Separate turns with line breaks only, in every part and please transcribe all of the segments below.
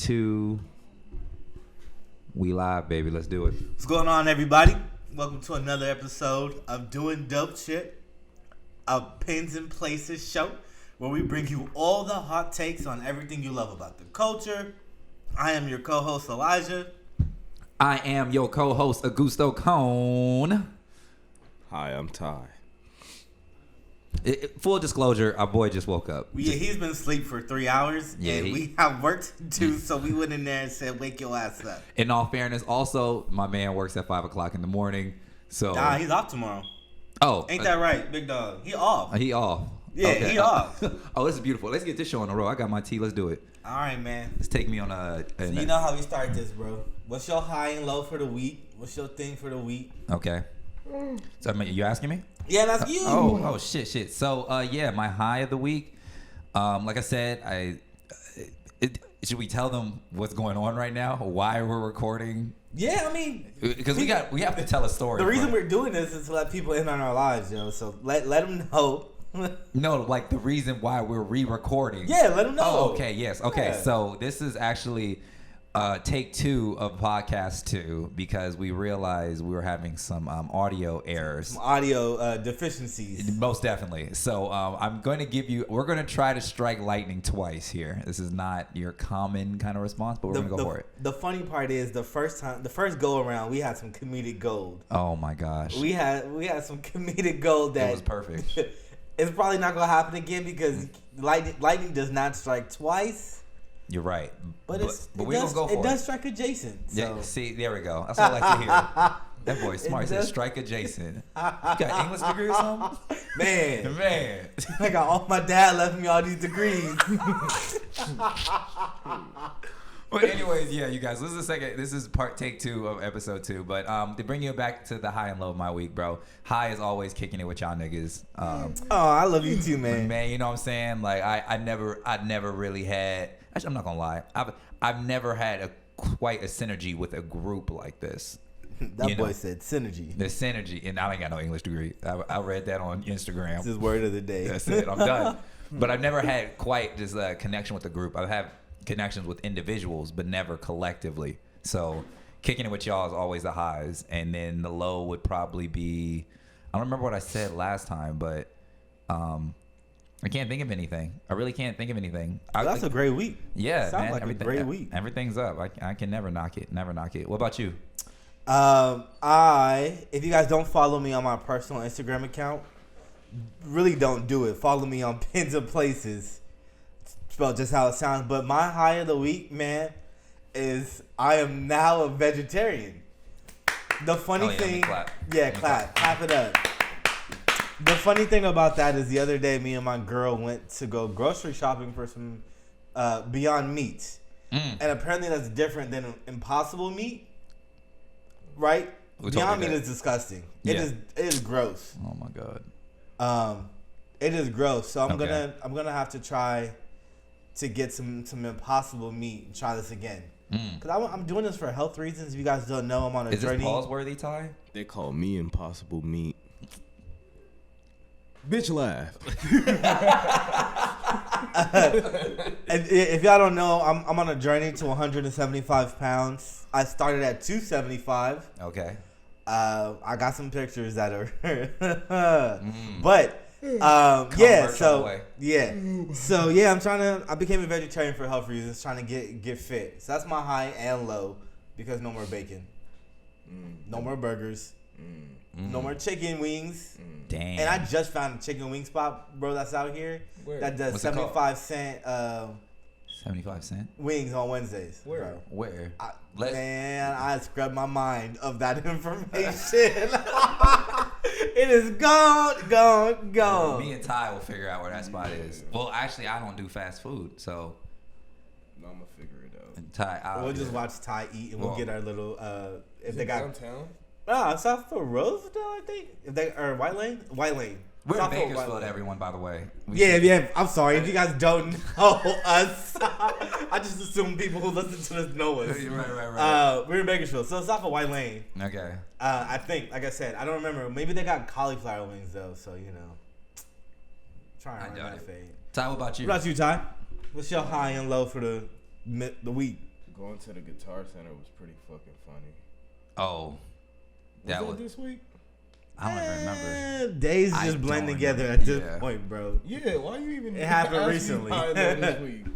2. We live, baby. Let's do it.
What's going on, everybody? Welcome to another episode of Doing Dope Shit, a Pins and Places show where we bring you all the hot takes on everything you love about the culture. I am your co-host, Elijah.
I am your co-host, Augusto Cone.
Hi, I'm Ty.
Full disclosure, our boy just woke up.
Yeah, he's been asleep for 3 hours, and we have work to do, so we went in there and said, wake your ass up.
In all fairness, also, my man works at 5 o'clock in the morning, so...
Nah, he's off tomorrow.
Oh.
Ain't that right, big dog? He off.
He off.
Yeah, okay. He off.
Oh, this is beautiful. Let's get this show on the road. I got my tea. Let's do it.
All right, man.
Let's take me on a...
So you know how we start this, bro. What's your high and low for the week? What's your thing for the week?
Okay. So, you asking me?
Yeah, that's you.
Oh, shit. So, yeah, my high of the week. Like I said, should we tell them what's going on right now? Why we're recording?
Yeah, I mean,
because we have to tell a story.
The reason we're doing this is to let people in on our lives, yo. So let them know.
No, like the reason why we're re-recording.
Yeah, let them know.
Oh, okay, yes, okay.
Yeah.
So this is actually take 2 of podcast 2 because we realized we were having some audio errors,
some audio deficiencies.
Most definitely. So we're going to try to strike lightning twice here. This is not your common kind of response, but we're going to go for it.
The funny part is the first go around, we had some comedic gold.
Oh my gosh.
We had some comedic gold that
it was perfect.
It's probably not going to happen again because lightning does not strike twice.
You're right.
But
we're going to go for it.
It does strike adjacent. So.
Yeah, see, there we go. That's what I like to hear. That boy's smart. He said strike adjacent. You got English degree or something?
Man. I got all my dad left me all these degrees.
But anyways, yeah, you guys, this is take 2 of episode 2. But to bring you back to the high and low of my week, bro. High is always kicking it with y'all niggas.
Oh, I love you too, man.
Man, you know what I'm saying? Like I never really had. Actually, I'm not gonna lie. I've never had quite a synergy with a group like this.
That boy said synergy.
The synergy, and I ain't got no English degree. I read that on Instagram.
It's his word of the day.
That's it. I'm done. But I've never had quite just a connection with a group. I've had connections with individuals, but never collectively. So kicking it with y'all is always the highs, and then the low would probably be. I don't remember what I said last time, but I can't think of anything. I really can't think of anything.
That's a great week.
Yeah,
sounds like a great week.
Everything's up. I can never knock it. Never knock it. What about you?
If you guys don't follow me on my personal Instagram account, really don't do it. Follow me on Pins and Places. Spelled just how it sounds. But my high of the week, man, is I am now a vegetarian. The funny thing, clap it up. The funny thing about that is the other day, me and my girl went to go grocery shopping for some Beyond Meat. And apparently that's different than Impossible Meat, right? Beyond Meat is disgusting. Yeah. It is gross.
Oh my God.
It is gross. So I'm gonna have to try to get some Impossible Meat and try this again. Because I'm doing this for health reasons. If you guys don't know, I'm on a journey.
Is this pause-worthy, Ty?
They call me Impossible Meat. Bitch laugh.
And if y'all don't know, I'm on a journey to 175 pounds. I started at 275.
Okay.
I got some pictures that are, but yeah. So I became a vegetarian for health reasons, trying to get fit. So that's my high and low because no more bacon, no more burgers. No more chicken wings.
Damn.
And I just found a chicken wing spot, bro, that's out here.
Where?
That does 75 cent
75 cent
wings on Wednesdays.
Where? Where?
I scrubbed my mind of that information. It is gone.
Well, me and Ty will figure out where that spot is. Well, actually, I don't do fast food, so.
No, I'm gonna figure it out.
And Ty,
we'll just watch Ty eat, and we'll get our little. If they got
downtown.
South of Roseville, I think. Or White Lane.
We're in Bakersfield, everyone, by the way.
Yeah. I'm sorry if you guys don't know us. I just assume people who listen to this know us.
Right.
We're in Bakersfield, so it's off of White Lane.
Okay.
I think, like I said, I don't remember. Maybe they got cauliflower wings though, so you know. Try and run that fade.
Ty, what about you?
What about you, Ty? What's your high and low for the week?
Going to the Guitar Center was pretty fucking funny.
Oh, that was
this week?
I don't even remember.
Days
I
just blend
don't
together
remember.
at this
Yeah.
point, bro.
Yeah, why you even?
It happened
ask me
recently.
how I know this week.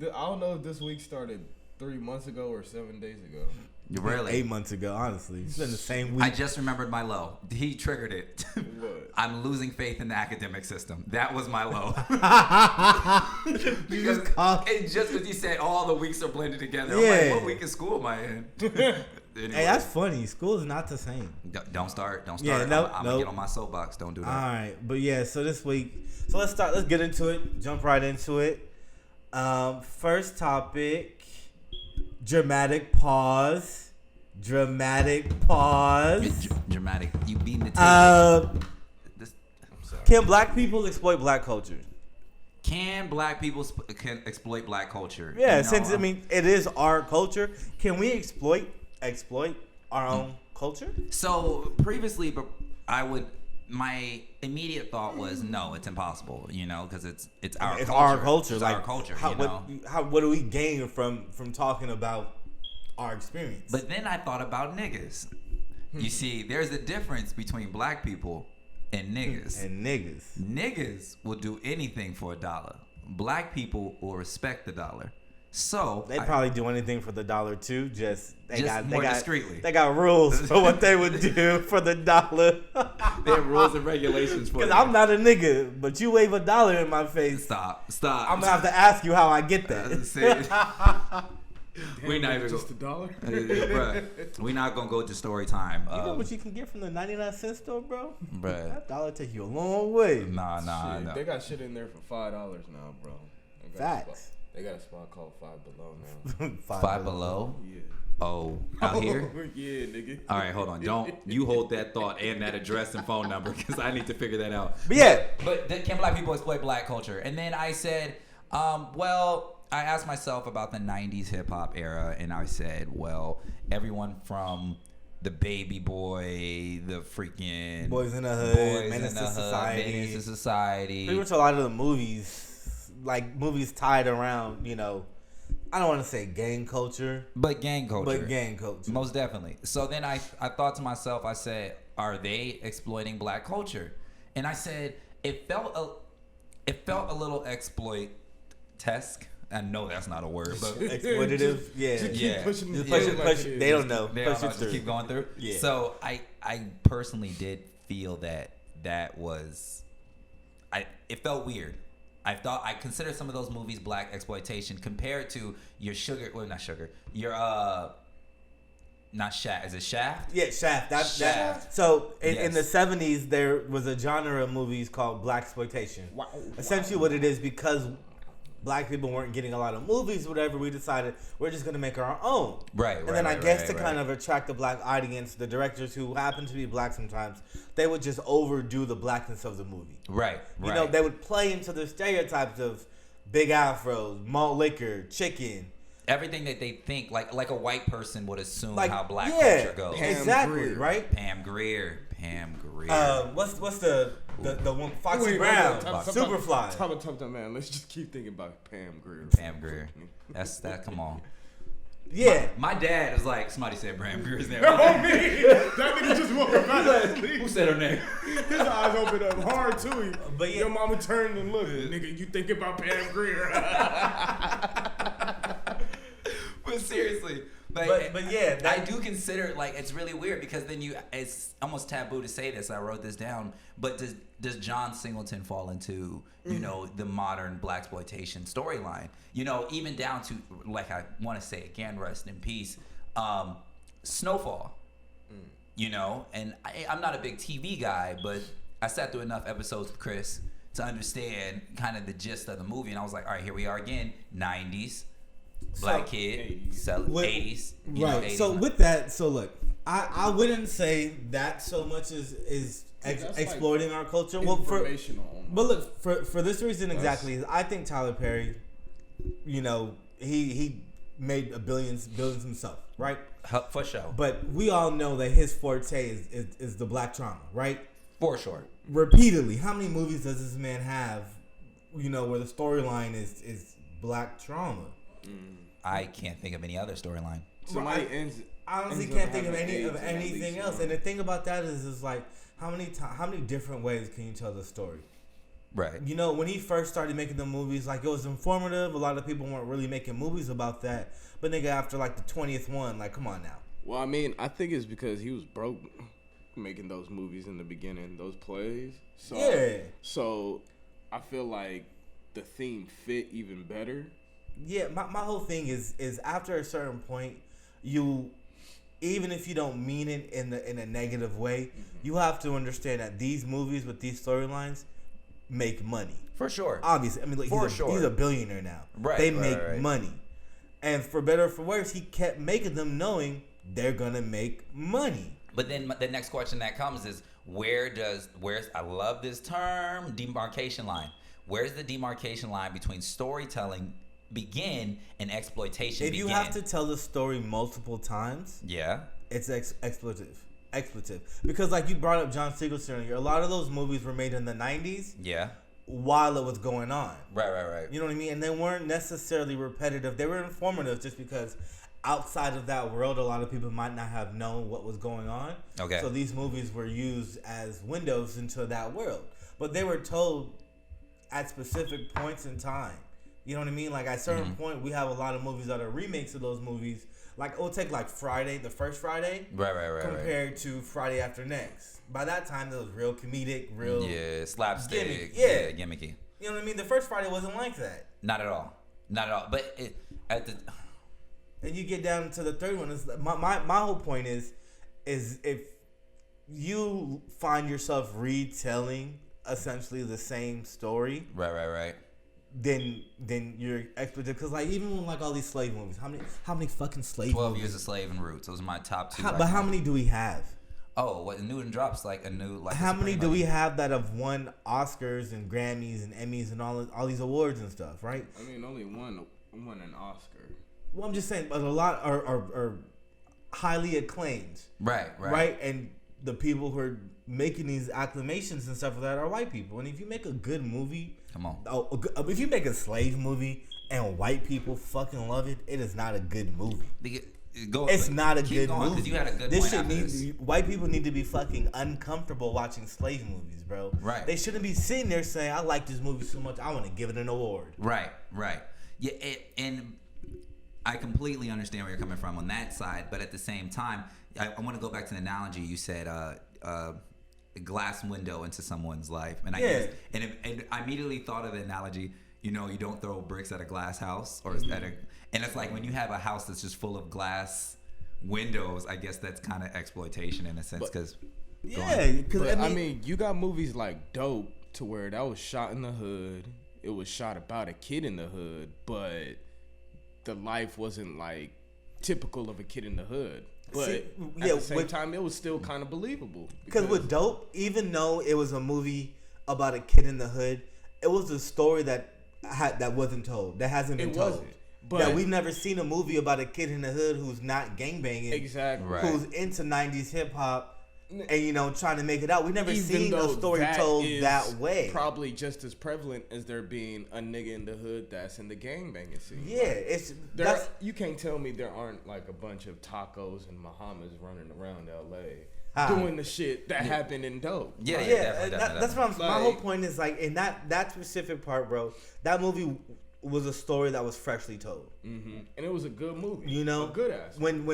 I don't know if this week started 3 months ago or 7 days ago.
Really?
8 months ago, honestly. It's been the same week.
I just remembered my low. He triggered it.
What?
I'm losing faith in the academic system. That was my low.
You just called.
Just because you said all the weeks are blended together.
Yeah.
I'm like, what week of school am I in? Anyway.
Hey, that's funny. School is not the same.
Don't start.
Yeah,
I'm
nope.
gonna get on my soapbox. Don't do that.
All right, but yeah. So this week, let's get into it. Jump right into it. First topic: dramatic pause. Dramatic pause.
Dramatic. You beating the table. I'm sorry.
Can black people exploit black culture?
Can black people can exploit black culture?
Yeah,
You know,
since it is our culture. Can we exploit our own culture?
So previously, but my immediate thought was no, it's impossible. You know, because it's our
It's
culture.
our culture.
It's
like
our culture.
what do we gain from talking about our experience?
But then I thought about niggas. You see, there's a difference between black people and niggas.
And niggas.
Niggas will do anything for $1. Black people will respect the dollar. So
They'd probably do anything for the dollar too.
More discreetly.
They got rules for what they would do for the dollar.
They have rules and regulations for
Because
it.
I'm not a nigga, but you wave $1 in my face.
Stop.
I'm gonna have to ask you how I get that.
We're not even
just $1.
Bruh, we're not gonna go to story time.
You know what you can get from the 99-cent store, bro?
Bruh.
That dollar take you a long way.
Nah.
Shit, they got shit in there for $5 now, bro.
Facts.
They got a spot called Five Below now.
Five Below.
Yeah.
Oh, out here.
Yeah, nigga.
All right, hold on. Don't you hold that thought and that address and phone number because I need to figure that out.
But yeah.
But can black people exploit black culture? And then I said, well, I asked myself about the 90s hip hop era, and I said, well, everyone from the Baby Boy, the freaking
Boys in the Hood, Menace to Society.
Menace to Society.
Pretty much a lot of the movies, like movies tied around, I don't want to say gang culture.
But gang culture.
Most
definitely. So then I thought to myself, I said, are they exploiting black culture? And I said, it felt a little exploit-esque. I know that's not a word, but
exploitative. Yeah.
Just keep pushing the
Push. They don't know.
They
Push
don't know,
it
just
through.
keep going through.
Yeah.
So I personally did feel that was, it felt weird. I considered some of those movies black exploitation compared to your not Shaft. Is it Shaft?
Yeah, Shaft.
Shaft.
So in
Yes.
the 70s, there was a genre of movies called blaxploitation.
Wow.
Essentially, what it is, because black people weren't getting a lot of movies, whatever, we decided we're just going to make our own.
Right.
And then I guess to kind of attract the black audience, the directors who happen to be black sometimes, they would just overdo the blackness of the movie.
Right.
You know, they would play into the stereotypes of big afros, malt liquor, chicken.
Everything that they think, like a white person would assume
Like,
how black
yeah,
culture goes.
Exactly,
Grier.
right?
Pam Grier.
What's the one? Foxy Brown, Superfly.
Top, man. Let's just keep thinking about Pam Grier.
Pam Grier. That's that. Come on.
Yeah.
My dad is like, somebody said Pam Grier's name.
Oh, me! That nigga just woke up out of sleep.
Who said her name?
His eyes opened up hard too.
But yeah.
Your mama turned and looked. Nigga, you think about Pam Grier?
But seriously,
But yeah,
I do consider it's really weird because then it's almost taboo to say this. I wrote this down, but does John Singleton fall into the modern blaxploitation storyline? Even down to I want to say again, rest in peace, Snowfall. And I'm not a big TV guy, but I sat through enough episodes with Chris to understand kind of the gist of the movie, and I was like, all right, here we are again, 90s. Black kid, 80s.
Right.
80s.
So with that, look, I wouldn't say that so much is exploiting our culture. Well, but look, for this reason exactly, I think Tyler Perry, he made billions himself, right?
For sure.
But we all know that his forte is the black trauma, right?
For sure.
Repeatedly, how many movies does this man have, where the storyline is black trauma?
I can't think of any other storyline.
Somebody ends.
I honestly
ends
can't
up
think of
having
any of
AIDS in at
anything
least
else.
one.
And the thing about that is like how many different ways can you tell the story?
Right.
You know, when he first started making the movies, like it was informative. A lot of people weren't really making movies about that. But nigga, after like the 20th one, like come on now.
Well, I mean, I think it's because he was broke making those movies in the beginning, those plays. So,
Yeah.
So I feel like the theme fit even better.
Yeah, my whole thing is after a certain point, you, even if you don't mean it in a negative way, you have to understand that these movies with these storylines make money.
For sure.
Obviously, I mean, like, he's a billionaire now.
Right,
They
right,
make
right.
money, and for better or for worse, he kept making them knowing they're gonna make money.
But then the next question that comes is where's I love this term, demarcation line. Where's the demarcation line between storytelling begin and exploitation
If
begin?
you have to tell the story multiple times,
Yeah.
it's expletive. Because like you brought up John Singleton earlier, a lot of those movies were made in the 90s
Yeah.
while it was going on.
Right.
You know what I mean? And they weren't necessarily repetitive. They were informative just because outside of that world, a lot of people might not have known what was going on.
Okay.
So these movies were used as windows into that world. But they were told at specific points in time. You know what I mean? Like at a certain point, we have a lot of movies that are remakes of those movies. Like we'll take like Friday, the first Friday,
Right.
compared to Friday After Next. By that time, it was real comedic, real
Slapstick.
gimmick. Yeah.
Gimmicky.
You know what I mean? The first Friday wasn't like that.
Not at all. But
And you get down to the third one. It's my whole point is if you find yourself retelling essentially the same story,
right.
then you're expletive. Because like even when like all these slave movies, how many fucking slave
12
movies?
Years a Slave and Roots. Those are my top two.
But how many do we have?
Oh, what new and drops like a new like.
How many do we have that have won Oscars and Grammys and Emmys and all these awards and stuff, right?
I mean, only one won an Oscar.
Well, I'm just saying, but a lot are highly acclaimed.
Right.
And the people who are making these acclamations and stuff like that are white people. And if you make a good movie,
Come on.
if you make a slave movie and white people fucking love it, it is not a good movie. It's not a good movie.
You had a good
this
point
shit
after this.
white people need to be fucking uncomfortable watching slave movies, bro.
Right.
They shouldn't be sitting there saying, "I like this movie so much, I want to give it an award."
Right. Yeah, and I completely understand where you're coming from on that side, but at the same time, I want to go back to the analogy you said, a glass window into someone's life, and I guess, and I immediately thought of the analogy. You know, you don't throw bricks at a glass house, or and it's like when you have a house that's just full of glass windows. I guess that's kind of exploitation in a sense, because
I mean, you got movies like Dope to where that was shot in the hood. It was shot about a kid in the hood, but the life wasn't like typical of a kid in the hood. But at the same time, it was still kind of believable.
Because with Dope, even though it was a movie about a kid in the hood, it was a story that wasn't told. That hasn't been told. But that we've never seen a movie about a kid in the hood who's not gangbanging.
Exactly.
Right. Who's into 90s hip hop and, trying to make it out. We've never seen a story told that way.
Probably just as prevalent as there being a nigga in the hood that's in the gangbanging scene.
Yeah,
you can't tell me there aren't like a bunch of tacos and Muhammad's running around LA. Doing the shit that happened in Dope.
Definitely. That's what I'm saying. My whole point is like in that specific part, bro. That movie was a story that was freshly told,
and it was a good movie.
You know,
a good ass.
When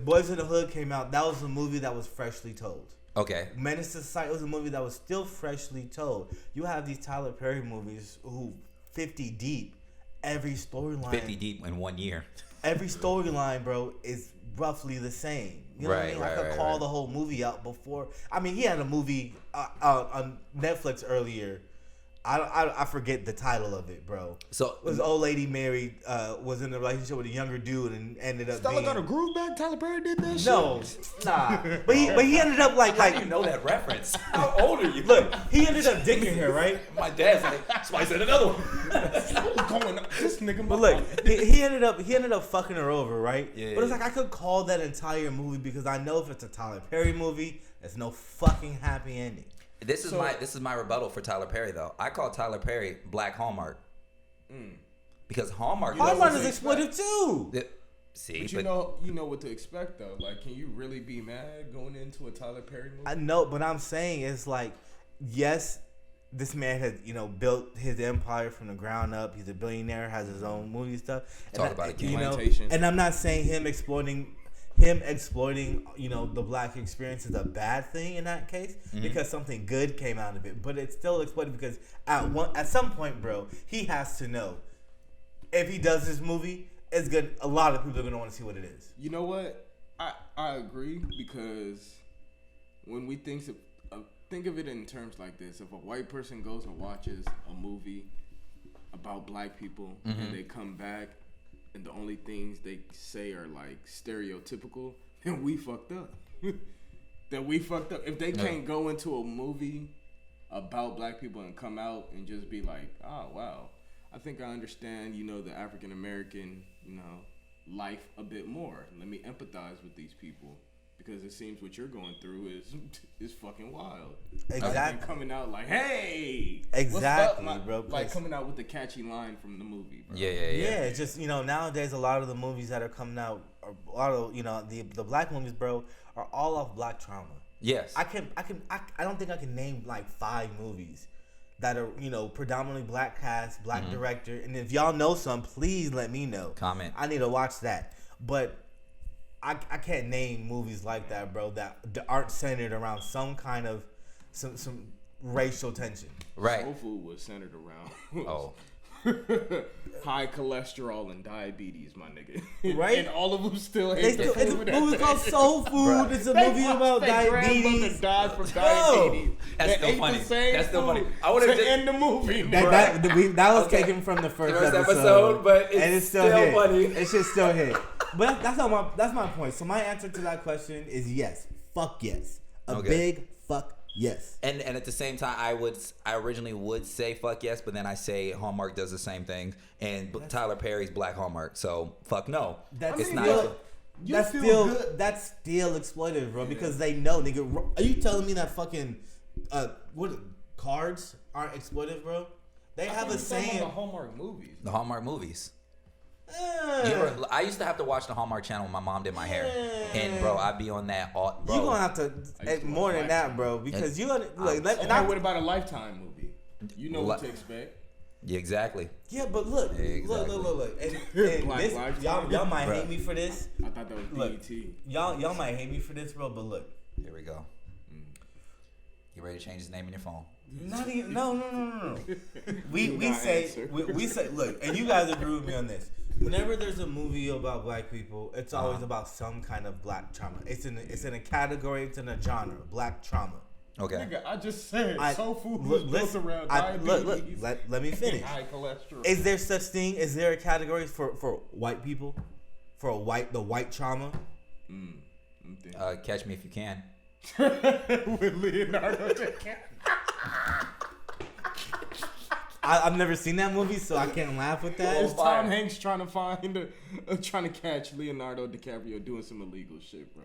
Boys in the Hood came out, that was a movie that was freshly told.
Okay.
Menace to Society was a movie that was still freshly told. You have these Tyler Perry movies who 50 deep, every storyline.
50 deep in 1 year.
Every storyline, bro, is roughly the same. You know what I mean? I could call the whole movie out before. I mean, he had a movie on Netflix earlier. I forget the title of it, bro.
So
this old lady married was in a relationship with a younger dude and ended up
Stella got a groove back. Tyler Perry did that shit.
No, nah. But he ended up like
you know that reference.
How old are you? Look, he ended up dicking her, right?
My dad's like, Spice said another one.
This nigga.
But look, he ended up fucking her over, right?
Yeah.
But it's like I could call that entire movie because I know if it's a Tyler Perry movie, there's no fucking happy ending.
This is my rebuttal for Tyler Perry though. I call Tyler Perry Black Hallmark. because Hallmark
is exploitive too.
See,
but you know what to expect though. Like, can you really be mad going into a Tyler Perry movie?
I know, but I'm saying it's like, yes, this man has built his empire from the ground up. He's a billionaire, has his own movie stuff.
Talk about it,
and I'm not saying him exploiting the black experience is a bad thing in that case, because something good came out of it. But it's still exploited because at some point, bro, he has to know if he does this movie, it's good. A lot of people are gonna want to see what it is.
You know what? I agree, because when we think of it in terms like this: if a white person goes and watches a movie about black people and they come back and the only things they say are like stereotypical, then we fucked up. If they can't go into a movie about black people and come out and just be like, oh wow, I think I understand, the African American, life a bit more. Let me empathize with these people, because it seems what you're going through is fucking wild.
Exactly.
And coming out like, hey,
exactly,
what's up,
bro.
Like coming out with the catchy line from the movie, bro.
Yeah.
It's just nowadays a lot of the movies that are coming out, or a lot of the black movies, bro, are all off black trauma.
Yes.
I don't think I can name like 5 movies that are predominantly black cast, black director, and if y'all know some, please let me know.
Comment.
I need to watch that, but I can't name movies like that, bro, that aren't centered around some kind of some racial tension.
Right.
Soul Food was centered around high cholesterol and diabetes, my nigga.
Right?
And all of them still hate the
It's a
food.
movie called Soul Food. It's a movie about diabetes.
Died from diabetes.
That's still funny. That's still funny. I would have just
end the movie.
That was taken from the first episode,
but
it's still
hit.
Funny. It should still hit. But that's my point. So my answer to that question is yes. Fuck yes. Big fuck yes.
And at the same time, I originally would say fuck yes, but then I say Hallmark does the same thing, and Tyler Perry's Black Hallmark. So fuck no. That's still exploitive, bro. Because they know, nigga. Are you telling me that fucking cards aren't exploitive, bro? They have a saying.
The Hallmark movies.
The Hallmark movies. I used to have to watch the Hallmark Channel when my mom did my hair, and bro, I'd be on that. Bro.
You gonna have to more than that, bro, because
what about a Lifetime movie? You know what to expect.
Yeah, exactly.
Yeah, but look, and this, y'all might hate me for this.
I thought that was BET.
Y'all might hate me for this, bro, but look.
Here we go. You ready to change his name in your phone?
Not even. No. We say look, and you guys agree with me on this. Whenever there's a movie about black people, it's always about some kind of black trauma. It's in a category. It's in a genre. Black trauma.
Okay.
Nigga, I just said Soul Food was built around diabetes.
Let me finish.
High cholesterol.
Is there such thing? Is there a category for white people? For the white trauma?
Catch Me If You Can.
With Leonardo DiCaprio.
I've never seen that movie, so I can't laugh with that.
It's Tom Hanks trying to catch Leonardo DiCaprio doing some illegal shit, bro.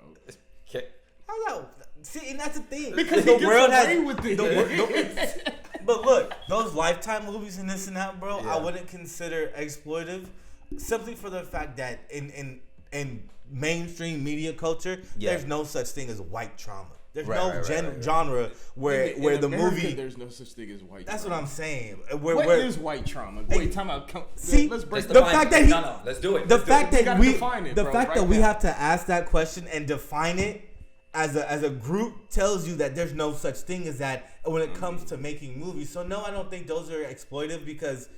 See, and that's the thing.
Because the world has with it.
But look, those Lifetime movies and this and that, bro, I wouldn't consider exploitive, simply for the fact that in mainstream media culture, there's no such thing as white trauma. There's genre where the
America,
movie.
There's no such thing as white.
That's
trauma.
what I'm saying.
What is white trauma? Wait, time out.
See,
let's break
the fact that
let's do it.
The fact that we
now.
have to ask that question and define it as a group tells you that there's no such thing as that when it comes to making movies. So no, I don't think those are exploitive, because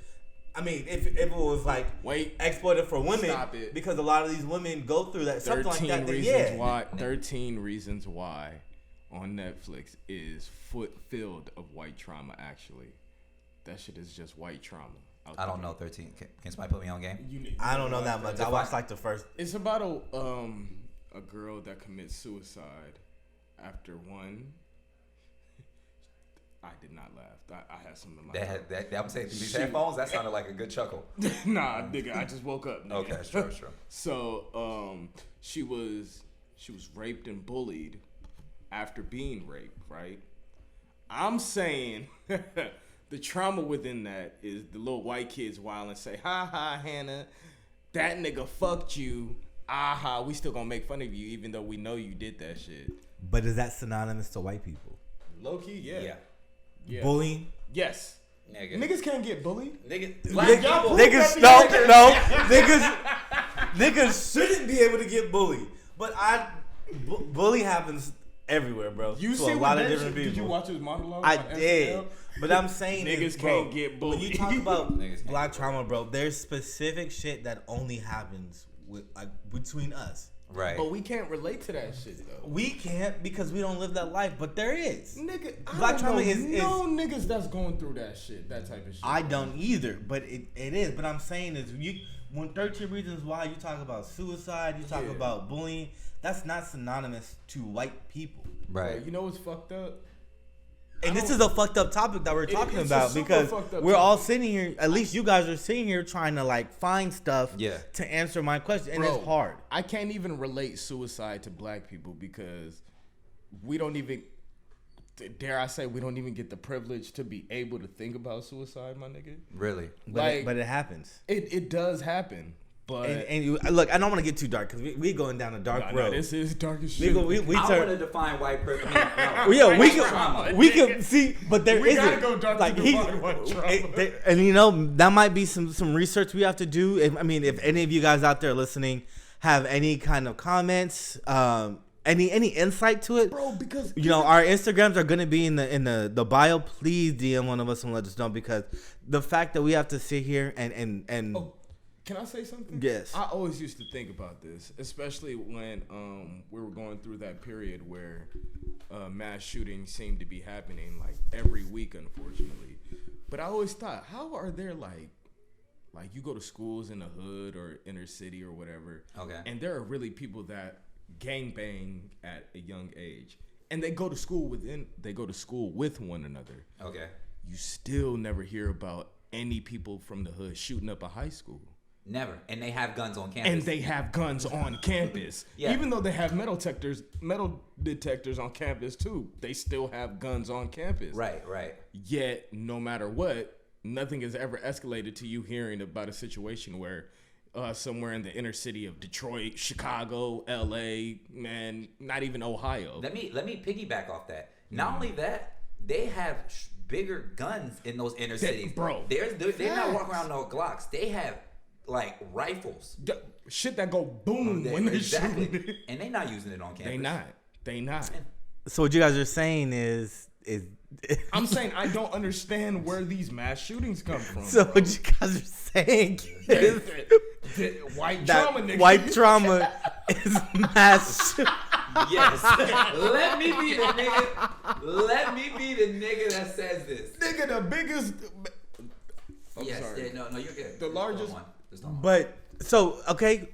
I mean, if it was like exploitive for women, because a lot of these women go through that, something like that.
13 Reasons Why on Netflix is filled of white trauma. Actually, that shit is just white trauma.
I don't know 13. Can somebody put me on game?
I don't know that much. I watched like the first.
It's about a girl that commits suicide after one. I did not laugh. I had something like that.
I'm saying through these headphones, that sounded like a good chuckle.
Nah, nigga, I just woke up. Nigga.
Okay, sure.
So, she was raped and bullied after being raped, right? I'm saying The trauma within that is the little white kids wild and say, ha ha, Hannah, that nigga fucked you. Aha, we still gonna make fun of you even though we know you did that shit.
But is that synonymous to white people?
Low key, yeah.
Bullying?
Yes. Niggas can't get bullied.
Niggas shouldn't be able to get bullied. But bully happens everywhere, bro.
You see
a lot of different people.
Did you watch his monologue?
I did. But I'm saying
niggas can't get bullied.
When you talk about black trauma, bro, there's specific shit that only happens between us.
Right.
But we can't relate to that shit though.
We can't because we don't live that life, but there is.
Nigga,
black trauma is
no niggas that's going through that shit, that type of shit.
I don't either, but it is. But I'm saying is when 13 Reasons Why you talk about suicide, you talk about bullying, that's not synonymous to white people.
Right.
You know what's fucked up?
And this is a fucked up topic that we're talking about because we're all sitting here, at least you guys are sitting here trying to like find stuff to answer my question. And it's hard.
I can't even relate suicide to black people because we don't even, dare I say, we don't even get the privilege to be able to think about suicide, my nigga.
Really?
But it happens.
It does happen. But
look, I don't want to get too dark because we going down a dark road.
This is dark as shit.
I want to define white privilege.
We can see, but there
we
isn't.
We gotta go dark to define white trauma.
And you know that might be some research we have to do. If any of you guys out there listening have any kind of comments, any insight to it,
bro, because
our Instagrams are gonna be in the bio. Please DM one of us and let us know because the fact that we have to sit here and.
Can I say something?
Yes.
I always used to think about this, especially when we were going through that period where mass shootings seemed to be happening like every week, unfortunately. But I always thought, how are there like you go to schools in the hood or inner city or whatever, and there are really people that gangbang at a young age, and they go to school with one another. Okay. You still never hear about any people from the hood shooting up a high school.
Never. And they have guns on campus.
Yeah. Even though they have metal detectors on campus too, they still have guns on campus.
Right.
Yet, no matter what, nothing has ever escalated to you hearing about a situation where somewhere in the inner city of Detroit, Chicago, LA, man, not even Ohio.
Let me piggyback off that. Not only that, they have bigger guns in those inner cities.
Bro.
They're not walking around no Glocks. They have like rifles,
shit that go boom when they shoot it.
And they not using it on campus.
They not.
So what you guys are saying is
I'm saying I don't understand where these mass shootings come from.
So bro. What you guys are saying is
white trauma, nigga.
White trauma is mass.
Yes. Let me be the nigga that says this.
Nigga, the biggest.
Sorry. No, you're good.
The largest.
But so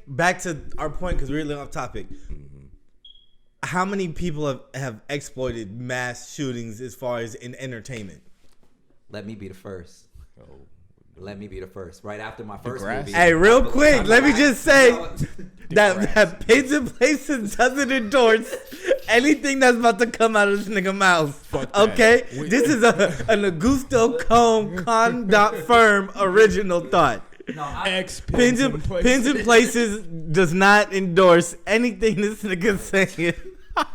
back to our point because we're really off topic. Mm-hmm. How many people have exploited mass shootings as far as in entertainment?
Let me be the first. Right after my first movie.
Hey, real quick, let me just say that Pigs and Places doesn't endorse anything that's about to come out of this nigga mouth. Okay? This is an Augusto Con firm original thought. Pins and Places does not endorse anything this nigga's saying.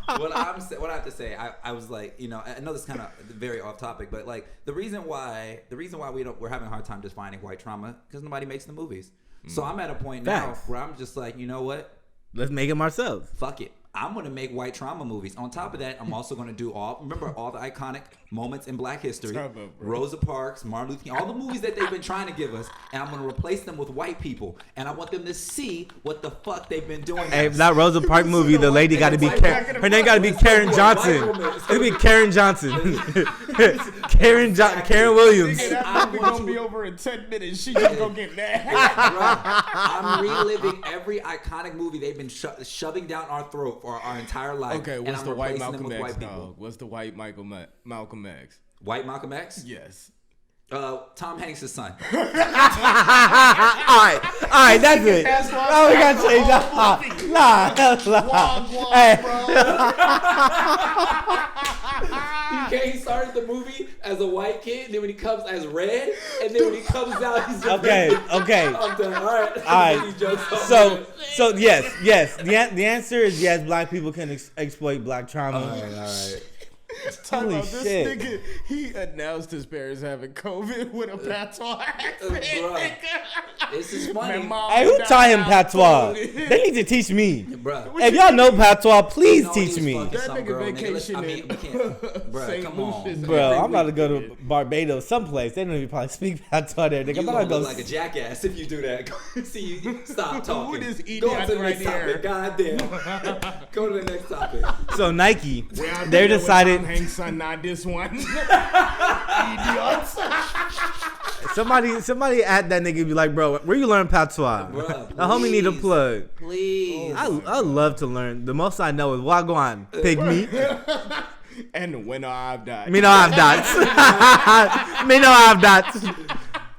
What I have to say, I was like, I know this is kind of very off topic, but like the reason why we're having a hard time defining white trauma because nobody makes the movies. So I'm at a point now where I'm just like, you know what?
Let's make them ourselves.
Fuck it. I'm going to make white trauma movies. On top of that, I'm also going to do all the iconic moments in Black history. Rosa Parks, Martin Luther King, all the movies that they've been trying to give us, and I'm going to replace them with white people. And I want them to see what the fuck they've been doing.
Hey, that Rosa Parks movie, the lady got to be her name got to be Karen Johnson. It'll be Karen Johnson. Karen Williams.
That movie going to be over in 10 minutes. She just going to get mad.
I'm reliving every iconic movie they've been shoving down our throat for our entire life.
Okay, what's the white Malcolm X, dog? What's the white Malcolm X?
White Malcolm X?
Yes.
Tom Hanks' son.
All right, that's it. Oh, we gotta change that. Nah.
He started the movie as a white kid, and then when he comes as red, and then when he comes out, he's just
Okay.
I'm done. All right.
So yes. The answer is yes. Black people can exploit black trauma.
All right.
Holy
This
shit!
nigga, he announced his parents having COVID with a patois accent.
This is funny.
Hey, who taught him patois? They need to teach me.
Bruh.
If y'all know patois, please
No,
teach
he was
me.
fucking
That
some
nigga
girl,
vacation
I mean,
in
we can't. Bruh,
St.
come on.
Lucia's
Bro,
every
I'm about to go
weekend.
to Barbados, someplace. They don't even probably speak patois there. Nigga,
You
I'm
gonna
about to
look
go.
like a jackass if you do that. See you. Stop talking.
What is
Go
idiot
to the
right
next topic.
here?
Goddamn. Go to the next topic.
So Nike,
We out
they
there with
decided.
Tom Hanks' son, not this one. Idiots.
Somebody at that nigga be like, bro, where you learn patois?
Bruh,
The homie need a
please.
plug.
Please.
I love to learn. The most I know is Wagwan, pygmy.
And when I've died.
Me no have dots. Me no have dots.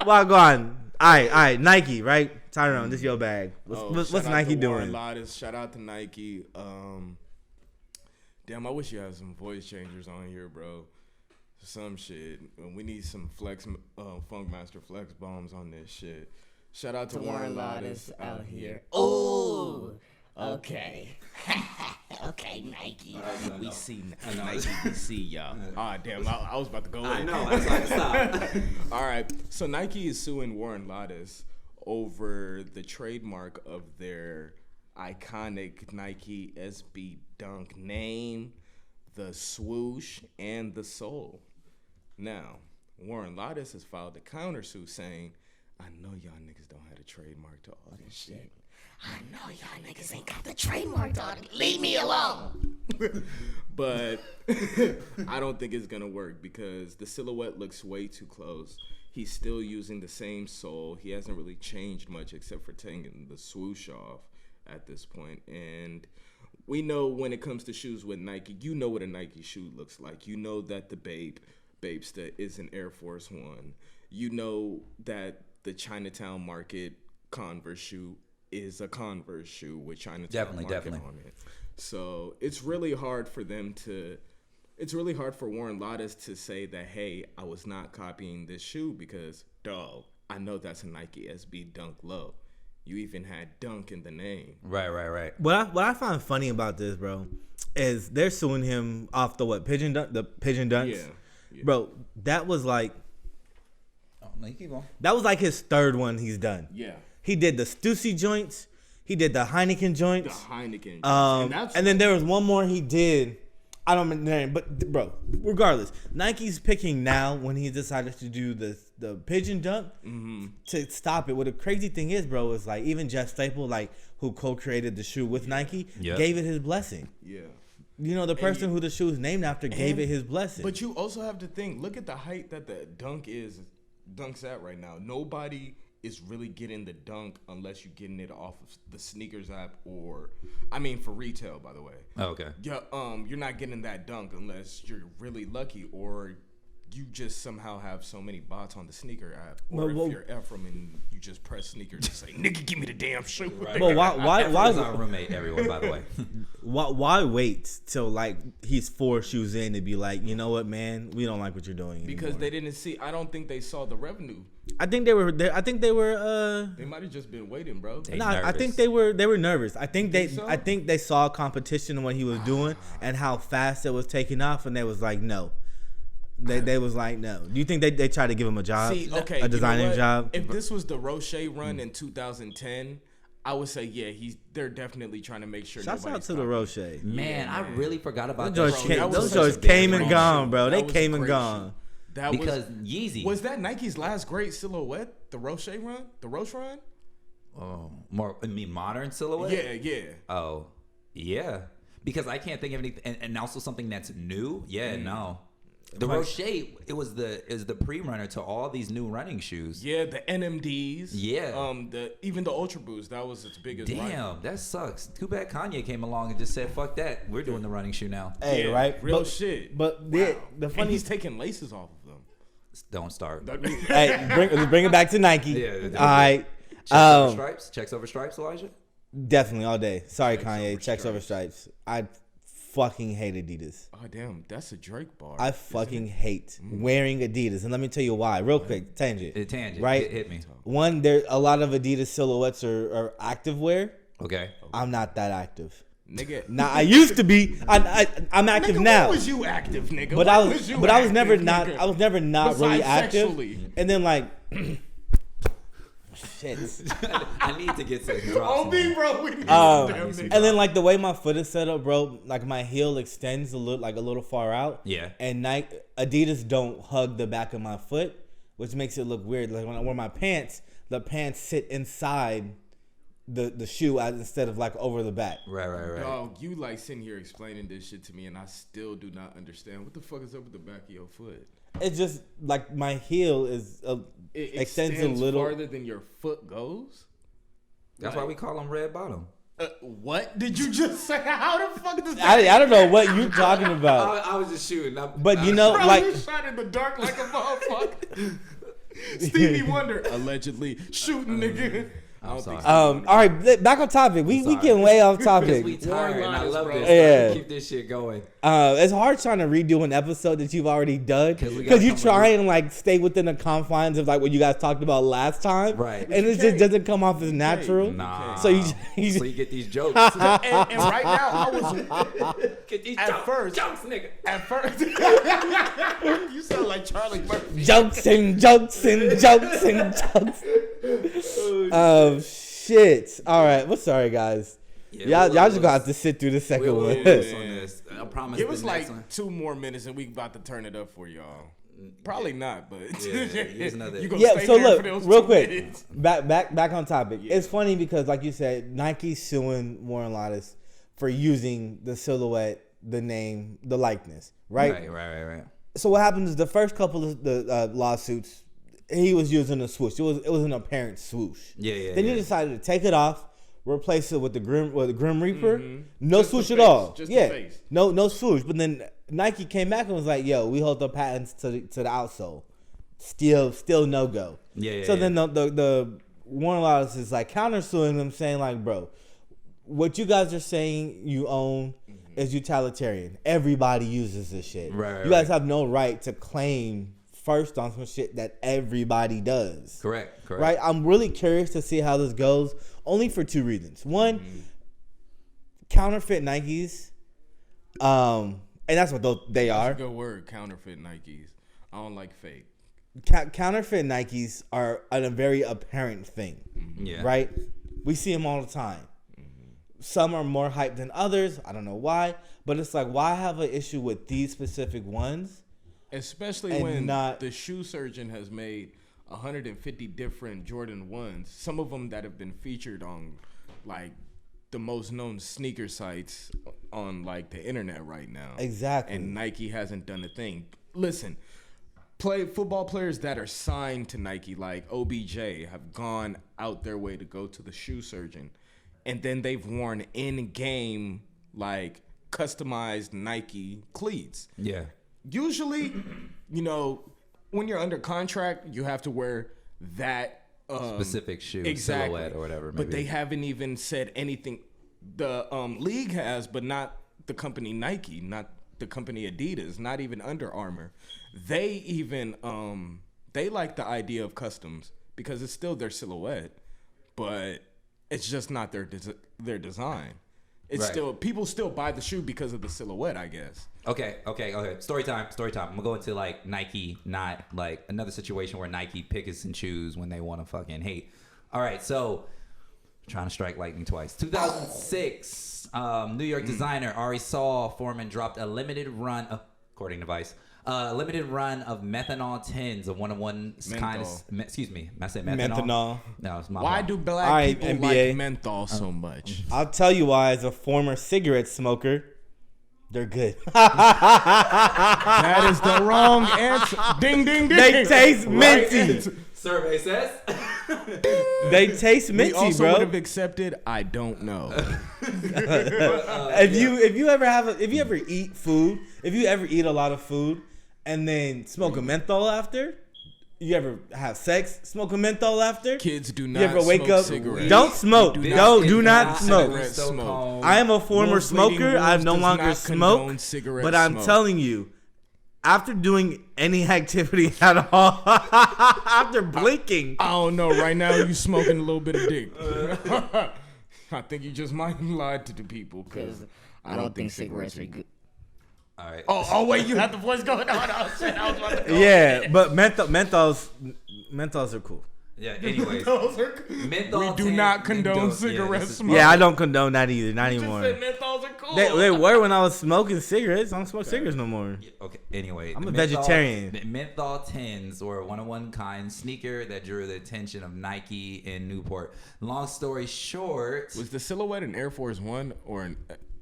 Wagwan. All right, Nike, right? Tyrone, this your bag. What's
shout out
Nike
to Warren
doing?
Lotus. Shout out to Nike. Damn, I wish you had some voice changers on here, bro. Some shit. We need some Funkmaster Flex bombs on this shit. Shout out to Warren Lotus out here.
Oh, okay. Okay, Nike. We see Nike. We see y'all.
Ah, damn. I was about to go
I
in.
know. That's why I stopped.
All right. So Nike is suing Warren Lotus over the trademark of their iconic Nike SB Dunk name, the swoosh, and the sole. Now, Warren Lotus has filed a countersuit saying, I know y'all niggas don't have a trademark to all this shit.
I know y'all niggas ain't got the trademark on it. Leave me alone.
But I don't think it's going to work because the silhouette looks way too close. He's still using the same sole. He hasn't really changed much except for taking the swoosh off at this point. And we know when it comes to shoes with Nike, you know what a Nike shoe looks like. You know that the Babesta is an Air Force One. You know that the Chinatown Market Converse shoe is a Converse shoe with Chinatown Market on it. So it's really hard for Warren Lotus to say that, hey, I was not copying this shoe because, dog, I know that's a Nike SB Dunk Low. You even had Dunk in the name.
Right.
What I find funny about this, bro, is they're suing him off the pigeon dunks.
Yeah.
Bro, that was like
Keep on.
that was like his third one he's done.
Yeah.
He did the Stussy joints. He did the Heineken
The
joints.
Heineken.
And then there was one more he did. I don't remember the name, but bro, regardless, Nike's picking now when he decided to do the pigeon dunk to stop it. What the crazy thing is, bro, is like even Jeff Staple, like who co-created the shoe with Nike, gave it his blessing.
Yeah.
You know, the person who the shoe is named after gave it his blessing.
But you also have to think, look at the height that the Dunk's at right now. Nobody is really getting the Dunk unless you're getting it off of the sneakers app for retail, by the way.
Oh, okay.
Yeah, you're not getting that Dunk unless you're really lucky or you just somehow have so many bots on the sneaker app. Or if you're Ephraim and you just press sneakers and say, nigga, give me the damn shoe.
Right.
But why
our roommate, everyone, by the way.
why wait till like he's 4 shoes in to be like, you know what, man, we don't like what you're doing
Because
anymore.
they didn't see. I don't think they saw the revenue.
I think they were. They
might have just been waiting, bro.
I think they were nervous. I think
so?
I think they saw competition in what he was doing and how fast it was taking off, and they was like, no. They was like, no. Do you think they tried to give him a job?
See, okay,
a designing job?
If this was the Roche run in 2010, I would say, yeah, they're definitely trying to make sure.
Shouts out
nobody's
to the
copying.
Roche.
Man, I really forgot about
Those
that.
joints
that was
those
such
joints
a
came
great
and gone,
shoe.
bro.
That
They
was
came
a
and
great
gone.
That
Because Yeezy.
was that Nike's last great silhouette? The Roche run, the Roche run.
Oh, more. I mean, modern silhouette.
Yeah.
Oh, yeah. Because I can't think of anything, and also something that's new. Yeah, no. The Roche, it was the pre-runner to all these new running shoes.
Yeah, the NMDs.
Yeah.
Even the Ultra Boost, that was its biggest.
Damn,
rival.
that sucks. Too bad Kanye came along and just said, "Fuck that, we're doing the running shoe now."
Hey,
Yeah,
right?
real
But-
shit.
But
Wow.
the
And
funny
he's taking laces off of them.
Don't start.
Hey, bring it back to Nike.
Yeah.
All right.
Checks over stripes, Elijah.
Definitely all day. Sorry, Kanye. Checks over stripes. I fucking hate Adidas.
Oh damn, that's a Drake bar.
I fucking hate wearing Adidas, and let me tell you why. Real quick, tangent. Right?
Hit me.
One, there a lot of Adidas silhouettes are active wear.
Okay.
I'm not that active.
Nigga.
Now I used to be. I'm active
Nigga,
now.
when was you active, nigga?
But I was never not.
Nigga?
I was never not
Besides
really active.
sexually.
And then like, shit.
I need to get some drops.
Oh, me, bro. We need
And then like the way my foot is set up, bro, like my heel extends a little far out.
Yeah.
And Adidas don't hug the back of my foot, which makes it look weird. Like when I wear my pants, the pants sit inside the shoe instead of like over the back.
Right.
Dog, you like sitting here explaining this shit to me, and I still do not understand. What the fuck is up with the back of your foot?
It's just like my heel is
It
extends a little
farther than your foot goes.
That's why we call them red bottom.
What did you just say? How the fuck does that?
I don't know what you're talking about.
I was just shooting.
But you know,
Bro,
like
you shot in the dark like a motherfucker. Stevie Wonder allegedly shooting nigga.
I'm sorry.
all right, back on topic. We getting way off topic.
We tired, and I love this.
Yeah.
Keep this shit going.
It's hard trying to redo an episode that you've already done because you try and like stay within the confines of like what you guys talked about last time,
Right?
And it just doesn't come off as natural.
Nah.
So you
get these jokes.
and right now I was
Get these
At first-
jokes, nigga.
at first. You sound like Charlie Murphy.
jokes and jokes and jokes and jokes. Shit. All right. Well, sorry guys. Y'all just gonna have to sit through the second one.
On this. I promise.
Give us
the
like
next one.
2 more minutes and we about to turn it up for y'all. Probably not, but
here's another-
You gonna
Yeah.
stay
So
there
look,
for those
real
2
quick.
minutes?
Back on topic. It's funny because, like you said, Nike's suing Warren Lotus for using the silhouette, the name, the likeness. Right.
Right.
So what happens is the first couple of the lawsuits, he was using a swoosh. It was an apparent swoosh.
Yeah.
Then he decided to take it off, replace it with the Grim Reaper. No
Just the
swoosh at
face,
all.
just the
Yeah.
face.
No swoosh. But then Nike came back and was like, "Yo, we hold the patents to the outsole. Still no go."
Yeah.
So then the Warner Lotus is like countersuing them, saying like, "Bro, what you guys are saying you own is utilitarian. Everybody uses this shit.
Right.
You guys have no right to claim first on some shit that everybody does."
Correct.
Right? I'm really curious to see how this goes, only for 2 reasons. One, counterfeit Nikes, and that's what they
That's
are.
a good word, counterfeit Nikes. I don't like fake.
Counterfeit Nikes are a very apparent thing.
Yeah.
Right? We see them all the time. Some are more hyped than others. I don't know why, but it's like, why have an issue with these specific ones?
Especially
And
when
not-
the shoe surgeon has made 150 different Jordan 1s. Some of them that have been featured on like the most known sneaker sites on like the internet right now.
Exactly.
And Nike hasn't done a thing. Listen, football players that are signed to Nike like OBJ have gone out their way to go to the shoe surgeon, and then they've worn in-game like customized Nike cleats.
Yeah.
Usually, you know, when you're under contract, you have to wear that
Specific shoe,
exactly.
silhouette, or whatever.
But
maybe.
they haven't even said anything. The league has, but not the company Nike, not the company Adidas, not even Under Armour. They even they like the idea of customs because it's still their silhouette, but it's just not their design. It's
Right.
still people still buy the shoe because of the silhouette, I guess.
Okay. Story time. I'm gonna go into like Nike, not like another situation where Nike picks and choose when they want to fucking hate. All right, so trying to strike lightning twice. 2006, New York designer Ari Foreman dropped a limited run, according to Vice, limited run of methanol tins of one kind of. Excuse me, I said methanol. No, it's my
Why
fault.
do black
All right,
people
NBA.
like menthol so much?
I'll tell you why, as a former cigarette smoker, they're good.
That is the wrong answer. Ding, ding, ding.
They taste minty.
Survey says.
They taste
We
minty,
also
bro.
would have accepted. I don't know.
If you ever eat food, if you ever eat a lot of food and then smoke a menthol after? You ever have sex, smoke a menthol after?
Kids do not
You ever wake
smoke
up?
cigarettes.
Don't smoke. Do not smoke.
Cigarette smoke.
I am a former
Wolves Leading
smoker. I
Wolves
no
does
longer
not
smoke.
condone cigarette
But I'm
smoke.
telling you, after doing any activity at all, after blinking,
I don't know. Right now, you smoking a little bit of dick. I think you just might have lied to the people because
I don't think cigarettes are good.
All right.
Oh wait, you have the voice going on. Oh shit, I was about to go.
yeah, but menthols are cool.
Yeah. Anyways,
Those are-
menthol
we do
10
not condone
menthol-
cigarette
this is-
smoke.
Yeah, I don't condone that either. Not
You
anymore.
just said menthols are cool.
They were when I was smoking cigarettes. I don't smoke cigarettes no more.
Okay. Anyway,
I'm
the
a vegetarian.
The menthol 10s were a one-of-one-kind sneaker that drew the attention of Nike and Newport. Long story short,
Was the silhouette an Air Force One or an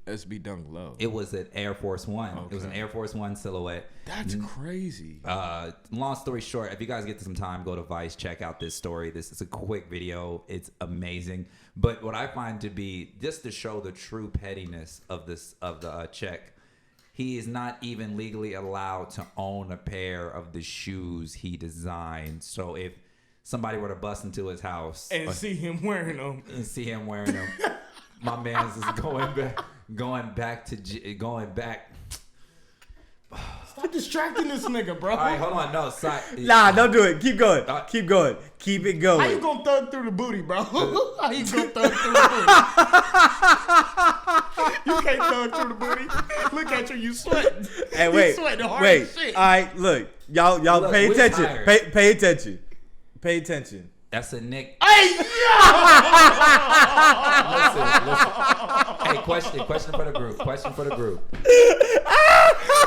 SB Dunk Low?
it was an Air Force One. It was an
Okay.
Air Force One silhouette.
That's crazy.
Long story short, if you guys get some time, go to Vice, check out this story. This is a quick video. It's amazing. But what I find to be, just to show the true pettiness of the check, he is not even legally allowed to own a pair of the shoes he designed. So if somebody were to bust into his house
And see him wearing them.
and see him wearing them, my man's is going back.
Stop distracting this nigga, bro.
All right, hold on. No, sorry.
Nah, don't do it. Keep going. Keep going. Keep it going.
How you gonna thug through the booty, bro? How you gonna thug through the booty? You can't thug through the booty. Look at you, you sweating.
Hey,
You
wait,
sweating hard
wait.
as shit.
All right, look, y'all
Look,
pay
we're
attention.
tired.
Pay attention. Pay attention.
That's a Nick.
Hey, yo!
Listen. Hey, question for the group. Question for the group.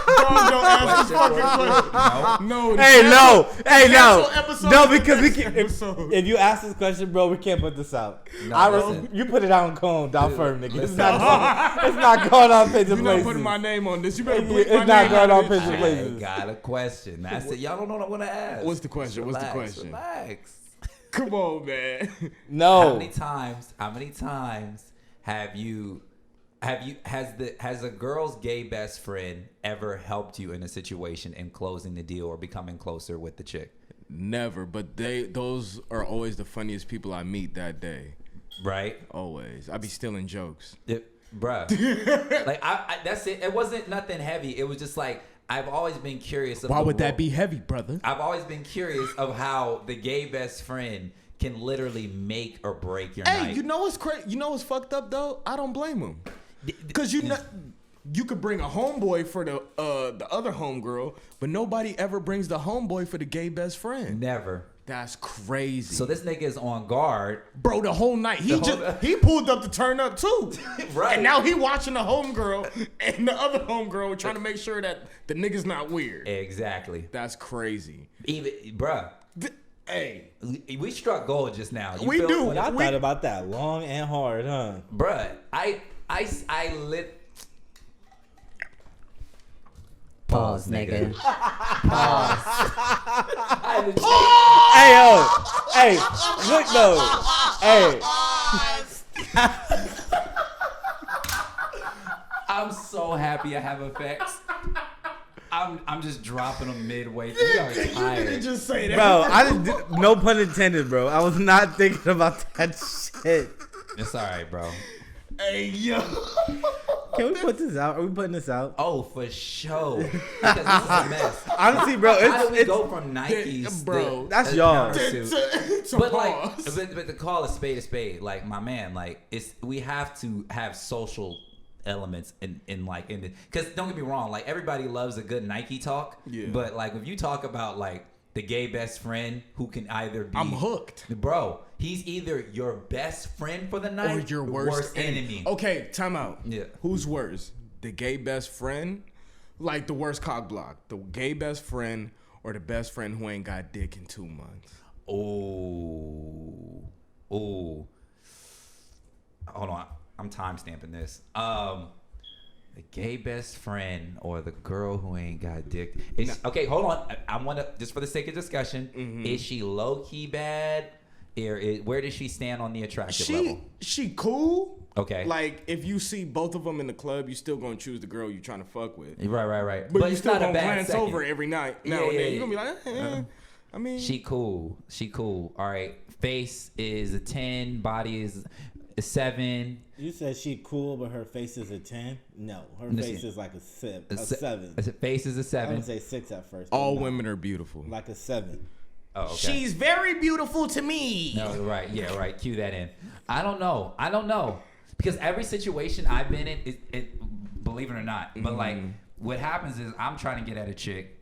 Don't ask this fucking question.
No.
No.
Hey, no. Hey, no.
Cancel episode.
No, because we can.
Episode.
If you ask this question, bro, we can't put this out.
No, listen.
You put it out on cone, down firm, nigga. It's
listen.
not going on page of
You're not
places.
putting my name on this. You better bleep
It's
my
not
name
going
out
on
of this
page of
shit.
places.
I got a question. That's it. Y'all don't know what I want to ask.
What's the question? What's the question?
Relax.
Come on, man.
How
No.
many times has a girl's gay best friend ever helped you in a situation in closing the deal or becoming closer with the chick?
Never, but those are always the funniest people I meet that day.
Right?
Always. I be stealing jokes.
Bruh. Like I that's it. It wasn't nothing heavy. It was just like I've always been curious.
Why would that be heavy, brother?
I've always been curious of how the gay best friend can literally make or break your
Hey,
night.
you know what's crazy? You know what's fucked up though? I don't blame him. Cause you could bring a homeboy for the other homegirl, but nobody ever brings the homeboy for the gay best friend.
Never.
That's crazy.
So this nigga is on guard.
Bro, the whole night he pulled up to turn up too.
Right.
And now he watching the homegirl and the other homegirl trying to make sure that the nigga's not weird.
Exactly.
That's crazy.
Even bruh.
Hey,
We struck gold just now. You
We
feel
do.
what
I
I-
thought about that long and hard, huh?
Bruh, I lit.
Pause, nigga.
Hey, yo. Hey, look though. Hey.
I'm so happy I have effects. I'm just dropping them midway. We are
you didn't
tired.
just say that.
Bro, I didn't. No pun intended, bro. I was not thinking about that shit.
It's all right, bro.
Hey, yo.
Can we put this out? Are we putting this out?
Oh, for sure. Because this is a mess.
Honestly, bro,
How do we
it's
go from Nikes,
Bro,
that's y'all.
countersuit?
To
But
pause.
but to call a spade, like my man, like we have to have social elements in the, because don't get me wrong, like everybody loves a good Nike talk,
Yeah.
but like if you talk about like the gay best friend who can either be,
I'm hooked.
bro, he's either your best friend for the night
Or your worst
enemy.
Okay, time out.
Yeah.
Who's worse? The gay best friend? Like the worst cock block. The gay best friend or the best friend who ain't got dick in 2 months?
Oh, hold on, I'm time stamping this. The gay best friend or the girl who ain't got dick. Okay, hold on. I want to, just for the sake of discussion, is she low key bad? Or where does she stand on the attractive level?
She cool.
Okay.
Like, if you see both of them in the club, you still gonna choose the girl you trying to fuck with.
Right.
But you
it's
still
not a
gonna
bad
glance
second.
over every night now and then. You gonna be like, I mean,
She cool. All right. Face is a 10. Body is a 7.
You said she cool, but her face is a 10? No, her face is like a 7. A 7.
Face is a 7.
I would say 6 at first.
all women are beautiful.
Like a 7.
Oh, okay.
She's very beautiful to me.
No, right. Yeah, right. Cue that in. I don't know. Because every situation I've been in, believe it or not, but like what happens is I'm trying to get at a chick.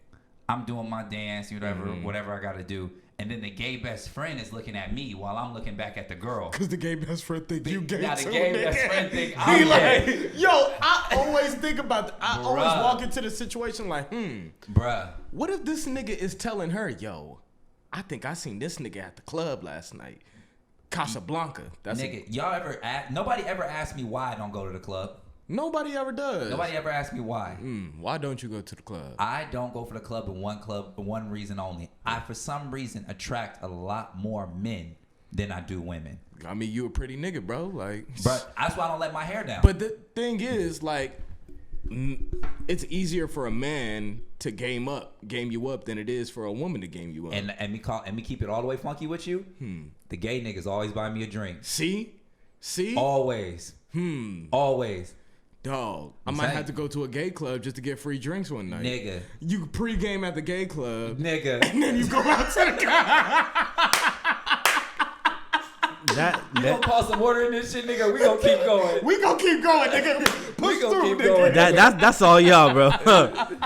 I'm doing my dance, whatever I got to do. And then the gay best friend is looking at me while I'm looking back at the girl.
Because the gay best friend think you gay
Now
too.
the gay best friend think
He
I'm
like,
gay.
yo, I always think about that. I always
Bruh.
walk into the situation like,
Bruh.
what if this nigga is telling her, yo, I think I seen this nigga at the club last night. Casablanca. That's
Nigga, nobody ever asked me why I don't go to the club.
Nobody ever does.
Nobody ever asked me why.
Why don't you go to the club?
I don't go for the club for one reason only. I, for some reason, attract a lot more men than I do women.
I mean, you a pretty nigga, bro. Like,
But that's why I don't let my hair down.
but the thing is, like, it's easier for a man to game you up than it is for a woman to game you up.
and me keep it all the way funky with you. The gay niggas always buy me a drink.
See,
Always. Always.
dog. I might have to go to a gay club just to get free drinks one night.
Nigga.
You pre-game at the gay club,
Nigga.
and then you go out to the guy.
You gonna pour some water in this shit, nigga? We gonna keep going.
We gonna keep going, nigga. Push
gonna
through,
keep
nigga.
going.
That's all y'all, bro.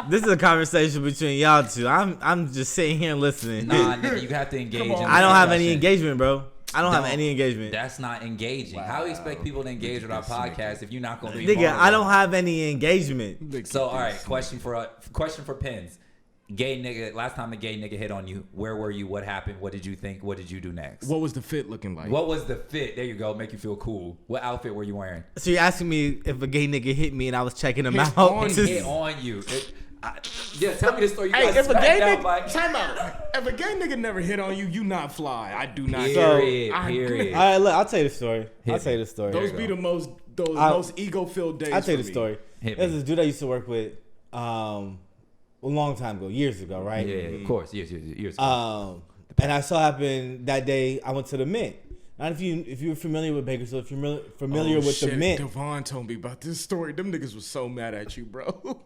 This is a conversation between y'all two. I'm just sitting here listening.
Nah, nigga, you have to engage in the
I don't have any
discussion.
engagement, bro. I don't have any engagement.
That's not engaging. How do you expect people to engage with our podcast if you're not gonna be
Nigga,
vulnerable?
I don't have any engagement.
So all right, question for Pins. Gay nigga, last time the gay nigga hit on you, where were you? What happened? What did you think? What did you do next?
What was the fit looking like?
What was the fit? There you go. Make you feel cool. What outfit were you wearing?
So you're asking me if a gay nigga hit me and I was checking him
Hit
out?
on
Just-
Hit on you. Yeah, tell me the story. You
Hey,
got
if a
smacked
gay
out
nigga,
by-
time out. If a gay nigga never hit on you, you not fly. I do not.
Period.
I-
Period.
All right, look, I'll tell you the story.
Hit
I'll tell you
me.
the story.
Those be the most ego-filled days.
I'll tell you
for
the
me.
story.
Hit
There's
me.
this dude I used to work with a long time ago, years ago, right?
Yeah, of course. Years.
And I saw happen that day. I went to the Mint. Not if you're familiar with Bakersfield, if you're familiar with the Mint.
Devon told me about this story. Them niggas was so mad at you, bro.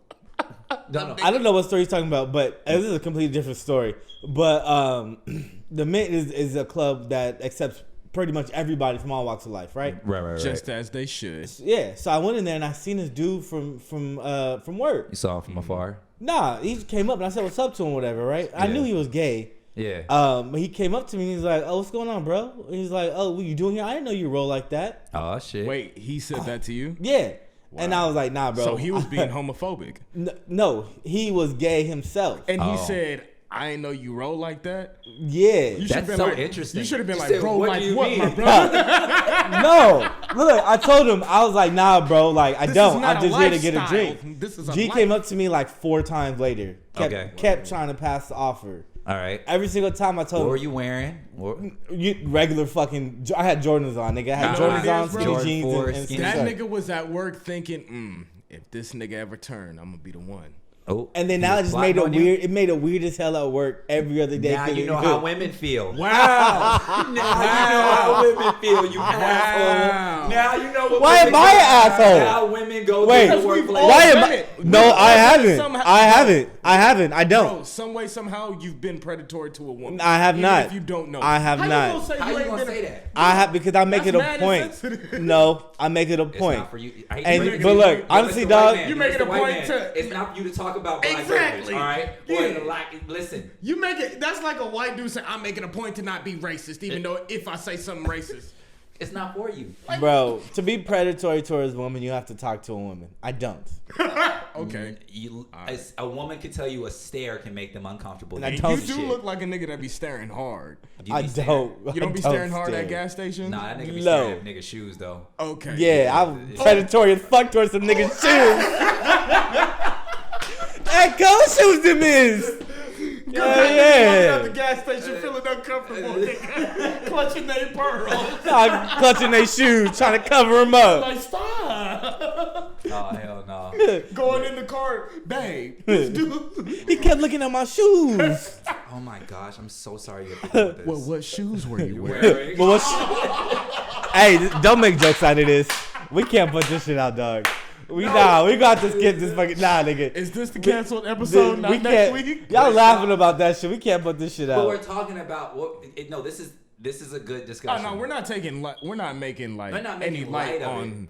No.
I don't know what story he's talking about, but this is a completely different story. But the Mint is a club that accepts pretty much everybody from all walks of life, right?
Right.
Just as they should.
Yeah. So I went in there and I seen this dude from work.
You saw him from afar.
Nah, he just came up and I said what's up to him, whatever, right? I
Yeah.
knew he was gay.
Yeah.
But he came up to me and he's like, "Oh, what's going on, bro?" And he's like, "Oh, what you doing here? I didn't know you roll like that."
Oh shit.
Wait, he said that to you?
Yeah. And I was like, "Nah, bro."
So he was being homophobic.
No, he was gay himself.
And he
Oh.
said, I ain't know you roll like that.
Yeah.
You should've
That's
been
so
like,
interesting.
You should have been
You
like,
said,
bro,
what
like
do you
what,
mean?
my brother?
No, look, I told him, I was like, "Nah, bro, like I
This
don't.
is not
I'm
a
just here to get a
lifestyle.
drink."
This is a
G
life.
came up to me like 4 times later.
Okay.
Kept trying to pass the offer.
All right.
Every single time I told
What
him,
were you wearing?
regular fucking. I had Jordans on, nigga. I had
You know what
Jordans
it
on,
is, bro?
skinny
Jordan
jeans,
4,
and
skinny
skinny
That
shirt.
nigga was at work thinking, if this nigga ever turn, I'm gonna be the one.
Oh.
And then now it just made it weird. It made it weird as hell at work every other day.
Now you know how women feel.
Wow.
Now you know how women feel, you asshole. Now you know what
Why
women
am I
go-
an asshole?
How women go
Wait,
to the workplace.
why am
done
I?
it.
No,
We've
I
all done it
haven't.
somehow.
I haven't. I haven't. I don't.
Bro, some way, somehow, you've been predatory to a woman.
I have
Even
not.
If you don't know.
I have
How
not.
You gonna say
How
you
you
ain't
gonna
been
say that?
I have because I make
That's
it a
mad
point.
insensitive.
No, I make it a
It's
point.
not for you. I hate
And-
to break
but
it to
look,
you,
honestly,
Mr. White
dog,
Man,
you make it
Mr.
a
White
point
Man,
to-
It's not for you to talk about black
Exactly.
privilege, all right?
Yeah.
Or the lack. Listen.
You make it. That's like a white dude saying, "I'm making a point to not be racist, even though if I say something racist."
It's not for you.
Bro, to be predatory towards a woman, you have to talk to a woman. I don't.
Okay.
A woman can tell you a stare can make them uncomfortable.
And I
You
don't-
do look like a nigga that be staring hard.
You
I
be staring.
don't.
You don't
I
be staring hard
stare.
at gas stations?
Nah, that nigga be
No.
staring at niggas' shoes though.
Okay.
Yeah, I'm predatory as fuck towards some niggas' shoes. That cold shoes them is.
Walking out the gas station feeling uncomfortable, nigga. Clutching their pearls.
Clutching their shoes, trying to cover them up.
Like, stop.
Oh, hell no.
Going in the car, babe. This dude.
He kept looking at my shoes.
Oh my gosh, I'm so sorry you have to deal with this.
Well, what shoes were you wearing?
Well, hey, don't make jokes out of this. We can't put this shit out, dog. We got to skip this fucking nigga.
Is this the canceled episode? Not next week.
Y'all laughing about that shit. We can't put this shit out.
But we're talking about no. This is a good discussion.
Oh no, we're not making any light on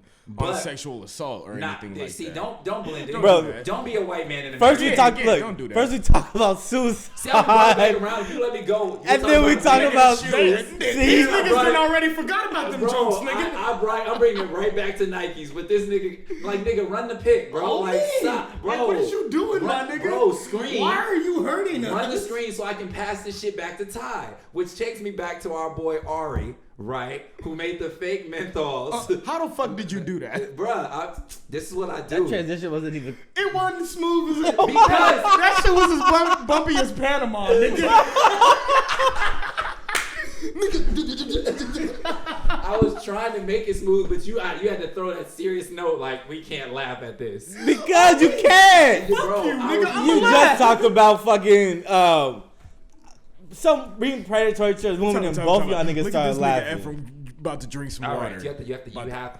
sexual assault or anything like that.
Don't blend it.
Bro,
don't be a white man in a
First we talk.
don't do that.
First we talk about suicide.
See, I'm back around. You let me go.
And then we talk about
These niggas done already forgot about them jokes, nigga.
I'm bringing it right back to Nikes with this nigga. Like, nigga, run the pick, bro. Like, stop, bro.
Like, what is you doing, my nigga?
Bro, screen.
Why are you hurting us?
Run the screen so I can pass this shit back to Ty, which takes me back to our boy Ari, right? Who made the fake menthols.
How the fuck did you do that?
Bruh, this is what I do.
That transition wasn't even.
It wasn't smooth as it.
Because
That shit was as bumpy as Panama, nigga.
I was trying to make it smooth, but you had to throw that serious note like, we can't laugh at this.
Because you can't.
Bro,
you, nigga.
You just talked about fucking some being predatory to this woman, and both y'all niggas started laughing.
Ephraim about to drink some
All
water.
right,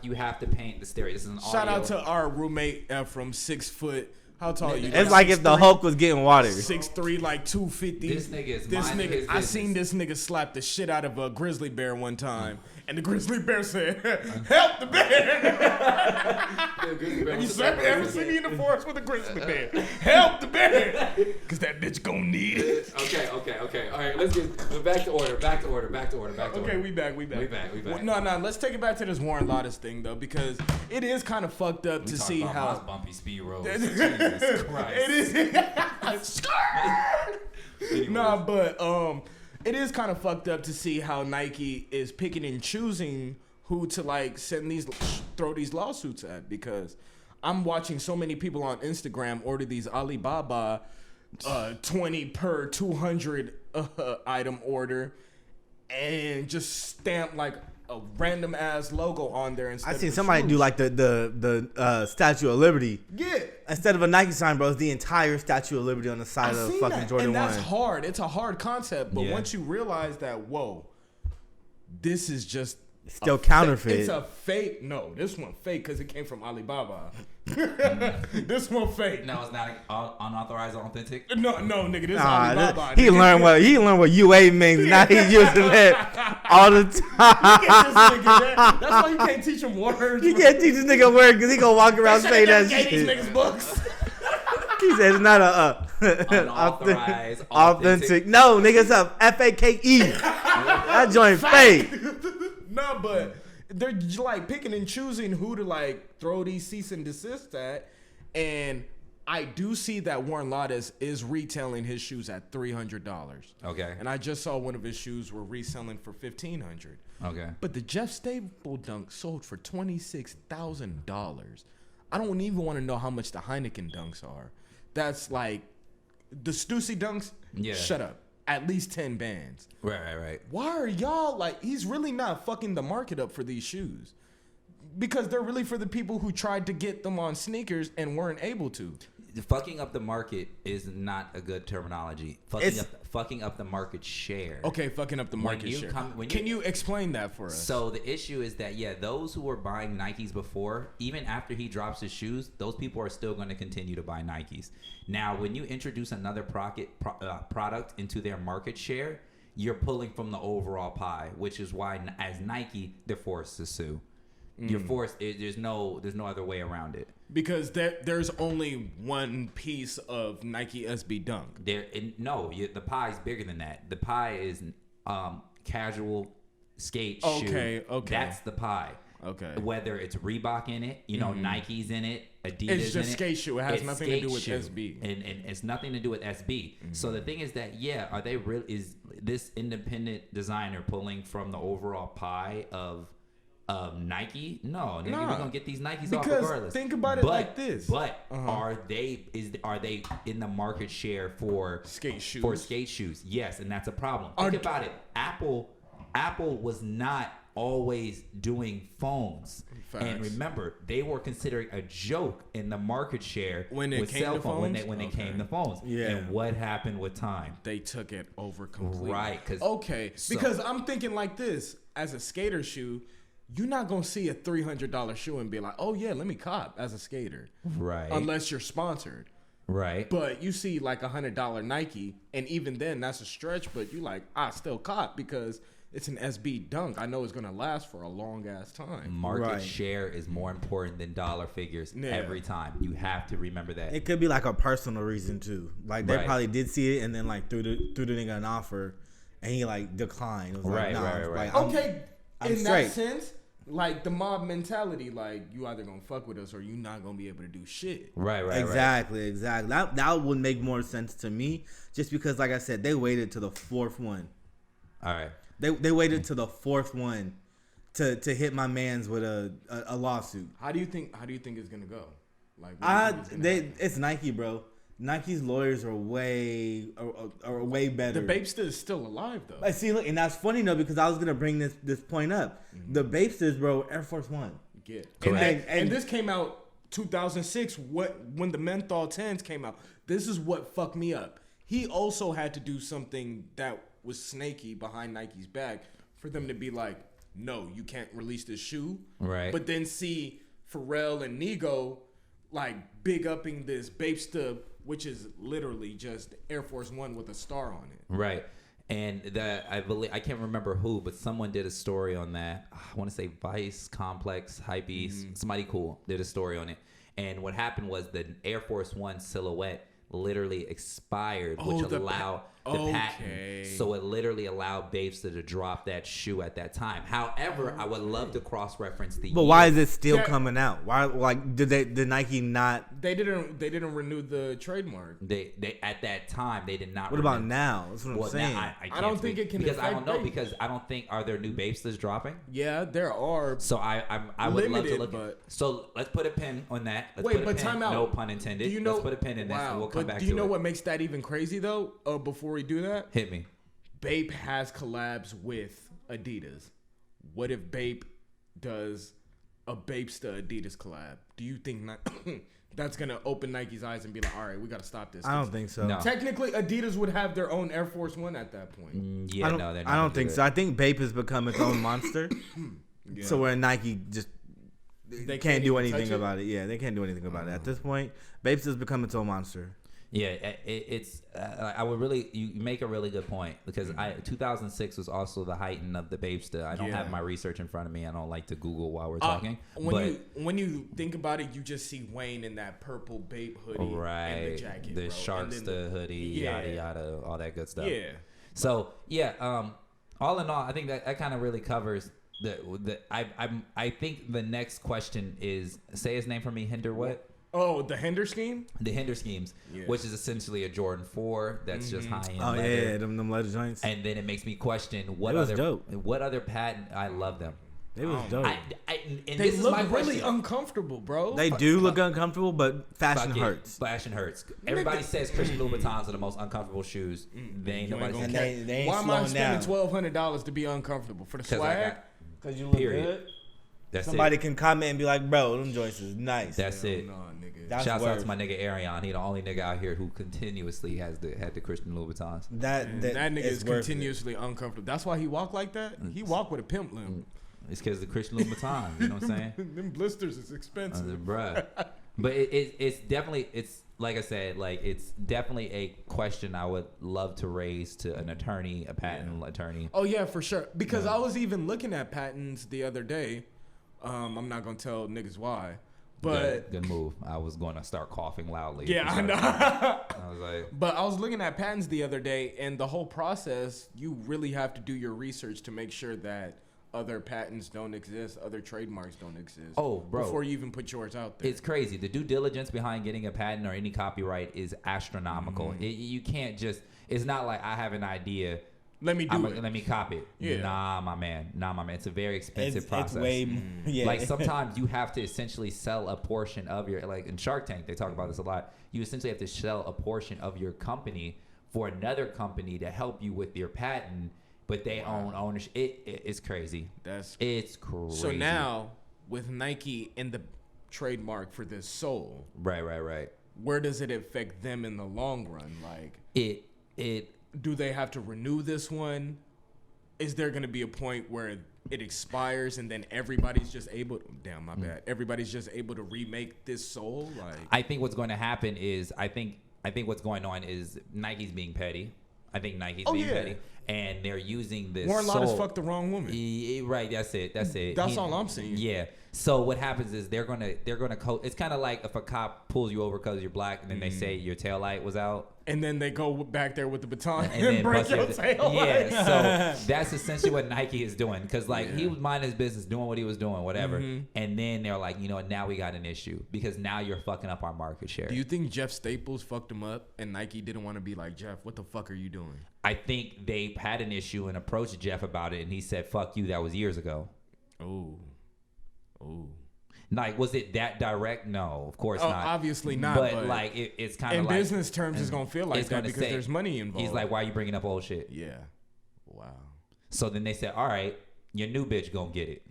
you have to paint the stereo. This is an
Shout
audio.
out to our roommate Ephraim, 6 foot. How tall are you?
It's like if the Hulk was getting water.
6'3", like 250.
This nigga is minding his
I
business.
seen this nigga slap the shit out of a grizzly bear one time, and the grizzly bear said, "Help the bear!" You ever seen me in the forest with a grizzly bear? Help the bear, cause that bitch gonna need it.
Okay. All right, let's get back to order.
Okay, we back. No, let's take it back to this Warren Lotus thing though, because it is kind of fucked up to see how
bumpy speed roads. Jesus Christ.
it is. Nah, but it is kind of fucked up to see how Nike is picking and choosing who to like throw these lawsuits at, because I'm watching so many people on Instagram order these Alibaba 20 per 200 item order and just stamp like a random ass logo on there instead.
I seen somebody do like the Statue of Liberty.
Yeah.
Instead of a Nike sign, bro, it's the entire Statue of Liberty on the side of fucking Jordan 1.
And that's hard. It's a hard concept, but
Yeah.
once you realize that, whoa, this is just
Still counterfeit.
It's a fake. No, this one fake because it came from Alibaba. This one fake.
No, it's not unauthorized, authentic.
No, nigga, this is Alibaba.
He learned what UA means. Now he's using it all the time.
Get this nigga, man. That's why you can't teach him words.
You can't teach this nigga word because he gonna walk around saying that
Gave these
shit.
niggas books.
He said it's not
Unauthorized,
authentic. No, nigga, it's a FAKE. That joint fake.
No, but they're like picking and choosing who to like throw these cease and desist at, and I do see that Warren Lotus is retailing his shoes at $300.
Okay.
And I just saw one of his shoes were reselling for $1,500.
Okay.
But the Jeff Staple dunk sold for $26,000. I don't even want to know how much the Heineken dunks are. That's like the Stussy dunks.
Yeah.
Shut up. At least 10 bands.
Right.
Why are y'all like? He's really not fucking the market up for these shoes, because they're really for the people who tried to get them on sneakers and weren't able to.
Fucking up the market is not a good terminology. Fucking up the market share.
Okay, fucking up the market share. Can you explain that for us?
So the issue is that, yeah, those who were buying Nikes before, even after he drops his shoes, those people are still going to continue to buy Nikes. Now, when you introduce another product into their market share, you're pulling from the overall pie, which is why, as Nike, they're forced to sue. You're forced. There's no other way around it.
Because there's only one piece of Nike SB Dunk.
The pie is bigger than that. The pie is casual skate shoe.
Okay.
That's the pie.
Okay.
Whether it's Reebok in it, Nike's in it, Adidas
It's just
in it.
skate shoe. It has nothing to do with
shoe.
SB.
And it's nothing to do with SB. So the thing is that, are they real? Is this independent designer pulling from the overall pie of Nike? No, nigga,
Nah.
we're gonna get these Nikes off
Because
regardless.
think about it like this.
But are they in the market share for
skate shoes?
For skate shoes, yes, and that's a problem. Think about it. Apple was not always doing phones.
Facts.
And remember, they were considering a joke in the market share
when it
with
came
cell
to
phone
phones?
when they came to phones.
Yeah.
And what happened with time?
They took it over completely.
Right.
Because I'm thinking like this: as a skater shoe, you're not gonna see a $300 shoe and be like, "Oh yeah, let me cop" as a skater.
Right.
Unless you're sponsored.
Right.
But you see like $100 Nike, and even then that's a stretch. But you like, I still cop because it's an SB Dunk. I know it's gonna last for a long ass time.
Market share is more important than dollar figures every time. You have to remember that.
It could be like a personal reason too. Like they probably did see it and then like threw the nigga an offer, and he like declined. It was like, nah,
right.
Like, I'm
in
straight.
that sense, like the mob mentality, like you either gonna fuck with us or you not gonna be able to do shit.
Right.
Exactly. That would make more sense to me, just because, like I said, they waited to the fourth one.
All right.
They waited to the fourth one to hit my man's with a lawsuit.
How do you think it's gonna go? Like,
it's Nike, bro. Nike's lawyers are way better.
The Bapester is still alive though.
I see, look, and that's funny though, because I was gonna bring this point up. The Bapesters, bro, Air Force One.
Yeah,
Correct.
and this came out 2006. When the menthol 10s came out, this is what fucked me up. He also had to do something that was snaky behind Nike's back for them to be like, no, you can't release this shoe.
Right.
But then see Pharrell and Nigo like big upping this Bapester, which is literally just Air Force One with a star on it.
Right. And I believe, I can't remember who, but someone did a story on that. I want to say Vice, Complex, Hypebeast, somebody cool did a story on it. And what happened was the Air Force One silhouette literally expired, which allowed the patent. So it literally allowed Bapester to drop that shoe at that time. However, I would love to cross-reference the.
But why is it still coming out? Why, like, did Nike not?
They didn't renew the trademark.
They at that time they did not.
What about now? That's what I'm saying.
Now,
I don't think it can
because I
affect
don't know
Bapester.
because I don't think are there new Bapesters dropping.
Yeah, there are.
So I would love to
Limited,
look.
but-
So let's put a pin on that. Let's
Wait,
put a
but
pin.
time out.
No pun intended.
Do you know?
Let's put a pin in this, and we'll come back to it.
Do you know what makes that even crazy though? Before we do that,
Hit me.
Bape has collabs with Adidas. What if Bape does a Bapester Adidas collab? Do you think that's gonna open Nike's eyes and be like, all right, we gotta stop this?
I don't think so.
No.
Technically, Adidas would have their own Air Force One at that point.
Yeah,
I don't,
no, they're not
I don't
gonna
think
do
so.
it.
I think Bape has become its own monster.
Yeah.
So where Nike just
They
can't do
even touch
anything
it?
about it. Yeah, they can't do anything about it at this point. Bape's has become its own monster.
Yeah, it's. I would really. You make a really good point because 2006 was also the heighten of the Bapester. I don't have my research in front of me. I don't like to Google while we're talking.
When you think about it, you just see Wayne in that purple Bape hoodie and the jacket,
the
bro.
Sharks, the hoodie, yada yada, all that good stuff.
Yeah.
So all in all, I think that kind of really covers the. I think the next question is, say his name for me, Hinder what?
Oh, the Hinder scheme?
The Hinder schemes, which is essentially a Jordan 4 that's just high end.
Oh
leather.
yeah, them leather joints.
And then it makes me question what
It was
other
dope.
what other patent. I love them.
It was dope.
And
They
this is
look
my
really
question.
uncomfortable, bro.
They do look uncomfortable, but fashion
Fuck it.
hurts.
Fashion hurts. Everybody says Christian Louboutins are the most uncomfortable shoes. They ain't nobody
And
saying
they ain't
Why am I
slowing
spending
down.
$1,200 to be uncomfortable for the
'Cause I
swag?
got-
Because you look
Period.
good.
That's
Somebody
it.
can comment and be like, "Bro, them joints is nice."
That's it.
Nah, nigga.
That's
Shouts out
worth.
to my nigga Arion. He the only nigga out here who continuously had the Christian Louboutins.
That
That nigga
is
is
worth it.
continuously uncomfortable. That's why he walk like that. He walk with a pimp limb.
It's because the Christian Louboutins. You know what I'm saying?
Them blisters is expensive.
Bruh. But it's definitely, it's like I said, like it's definitely a question I would love to raise to an attorney, a patent attorney.
Oh yeah, for sure. Because I was even looking at patents the other day. I'm not gonna tell niggas why, but
Good move. I was going to start coughing loudly.
yeah, I know.
I was like,
But I was looking at patents the other day, and the whole process, you really have to do your research to make sure that other patents don't exist, other trademarks don't exist.
Oh, bro.
Before you even put yours out there.
it's crazy. The due diligence behind getting a patent or any copyright is astronomical. You can't just, it's not like I have an idea
Let me do it.
Let me cop it.
Yeah.
Nah, my man. It's a very expensive process.
It's way more. Yeah.
Like sometimes you have to essentially sell a portion of your, like in Shark Tank, they talk about this a lot. You essentially have to sell a portion of your company for another company to help you with your patent, but they own ownership. It's crazy. It's crazy.
So now with Nike in the trademark for this soul,
right.
Where does it affect them in the long run? Like
it.
Do they have to renew this one? Is there going to be a point where it expires and then everybody's just able? Damn, my bad. Everybody's just able to remake this soul. Like
I think what's going to happen is I think what's going on is Nike's being petty. I think Nike's being petty, and they're using this.
Warren Lotta's fucked the wrong woman.
Right, that's it.
That's all I'm saying.
Yeah. So what happens is they're gonna it's kind of like if a cop pulls you over because you're black, and then they say your tail light was out.
And then they go back there with the baton
and
break your tail.
Yeah, so that's essentially what Nike is doing. Because, like, he was minding his business, doing what he was doing, whatever. Mm-hmm. And then they're like, you know, now we got an issue. Because now you're fucking up our market share.
Do you think Jeff Staples fucked him up and Nike didn't want to be like, Jeff, what the fuck are you doing?
I think they had an issue and approached Jeff about it. And he said, fuck you, that was years ago.
Oh.
Like, was it that direct? No, of course not.
Obviously not.
But like, it's kind of like...
in business terms, it's going to feel like that because there's money involved.
He's like, why are you bringing up old shit?
Yeah. Wow.
So then they said, all right, your new bitch gonna get it.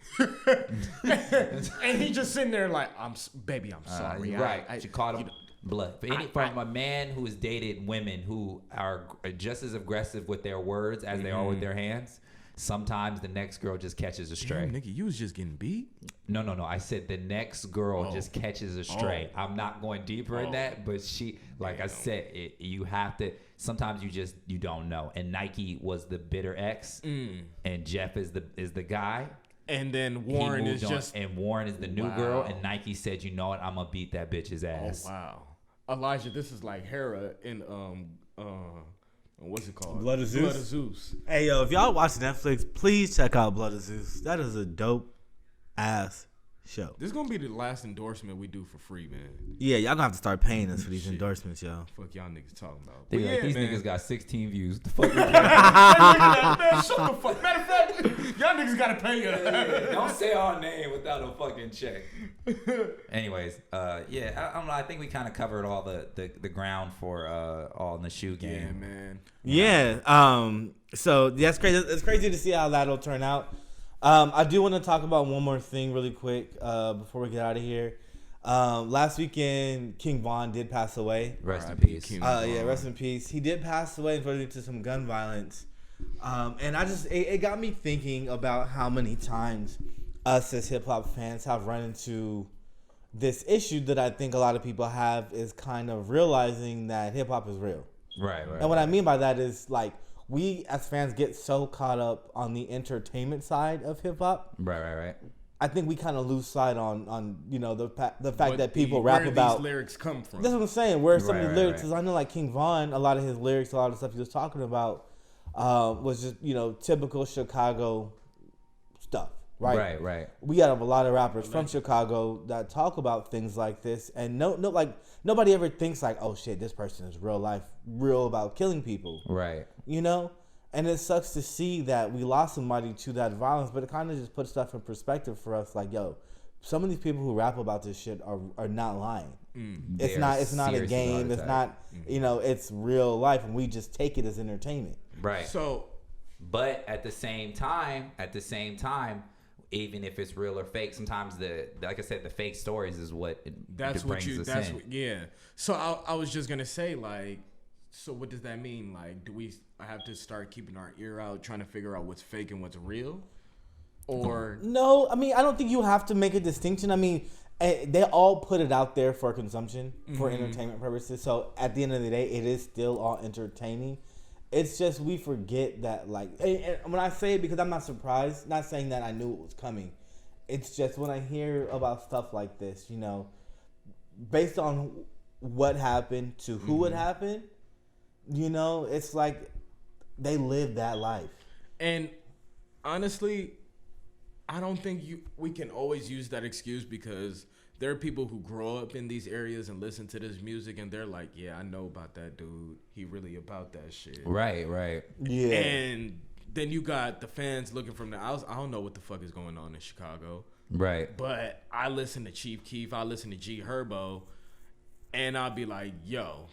And he just sitting there like, I'm sorry.
Right. She caught him blood. From a man who has dated women who are just as aggressive with their words as they are with their hands. Sometimes the next girl just catches a stray.
Nigga, you was just getting beat?
No. I said the next girl just catches a stray. I'm not going deeper in that, but she, like I said, you have to. Sometimes you don't know. And Nike was the bitter ex, and Jeff is the guy.
And then Warren is
Warren is the new girl, and Nike said, you know what, I'm gonna beat that bitch's ass.
Oh wow, Elijah, this is like Hera in what's it called?
Blood of Zeus.
Blood of Zeus.
Hey yo, if y'all watch Netflix, please check out Blood of Zeus. That is a dope ass show.
This is gonna be the last endorsement we do for free, man.
Yeah, y'all gonna have to start paying us for these endorsements, yo.
Fuck y'all niggas talking about.
They like, these niggas got 16 views. The fuck?
Man, shut the fuck. Matter of fact, y'all niggas gotta pay us.
Don't say our name without a fucking check. Anyways, I don't know. I think we kind of covered all the ground for all in the shoe game.
Yeah, man.
Yeah. So that's crazy. It's crazy to see how that'll turn out. I do want to talk about one more thing really quick before we get out of here. Last weekend, King Von did pass away.
Rest in peace.
Rest in peace. He did pass away due to some gun violence. And it got me thinking about how many times us as hip hop fans have run into this issue that I think a lot of people have is kind of realizing that hip hop is real.
Right.
And what I mean by that is like, we as fans get so caught up on the entertainment side of hip hop.
Right.
I think we kind of lose sight on you know the fact that people rap about
where these lyrics come from.
That's what I'm saying. Where some of the lyrics, because I know like King Von, a lot of his lyrics, a lot of the stuff he was talking about was just typical Chicago stuff. Right. We got a lot of rappers from Chicago that talk about things like this, and nobody ever thinks like, oh shit, this person is real about killing people.
Right.
And it sucks to see that we lost somebody to that violence, but it kind of just puts stuff in perspective for us. Like, yo, some of these people who rap about this shit are not lying. It's not a game. It's not, it's real life, and we just take it as entertainment.
Right.
So,
but at the same time, even if it's real or fake, sometimes like I said, the fake stories is what brings us in.
Yeah. So I was just gonna say, like, so what does that mean? Like, do we have to start keeping our ear out, trying to figure out what's fake and what's real? Or
no, I mean, I don't think you have to make a distinction. I mean, they all put it out there for consumption, for entertainment purposes. So at the end of the day, it is still all entertaining. It's just we forget that, like, and when I say it, because I'm not surprised, not saying that I knew it was coming. It's just when I hear about stuff like this, based on what happened to who it happened, it's like they lived that life.
And honestly, I don't think we can always use that excuse because there are people who grow up in these areas and listen to this music, and they're like, yeah, I know about that dude. He really about that shit.
Right, right.
Yeah.
And then you got the fans looking from the outside. I don't know what the fuck is going on in Chicago.
Right.
But I listen to Chief Keef. I listen to G Herbo. And I'll be like, yo,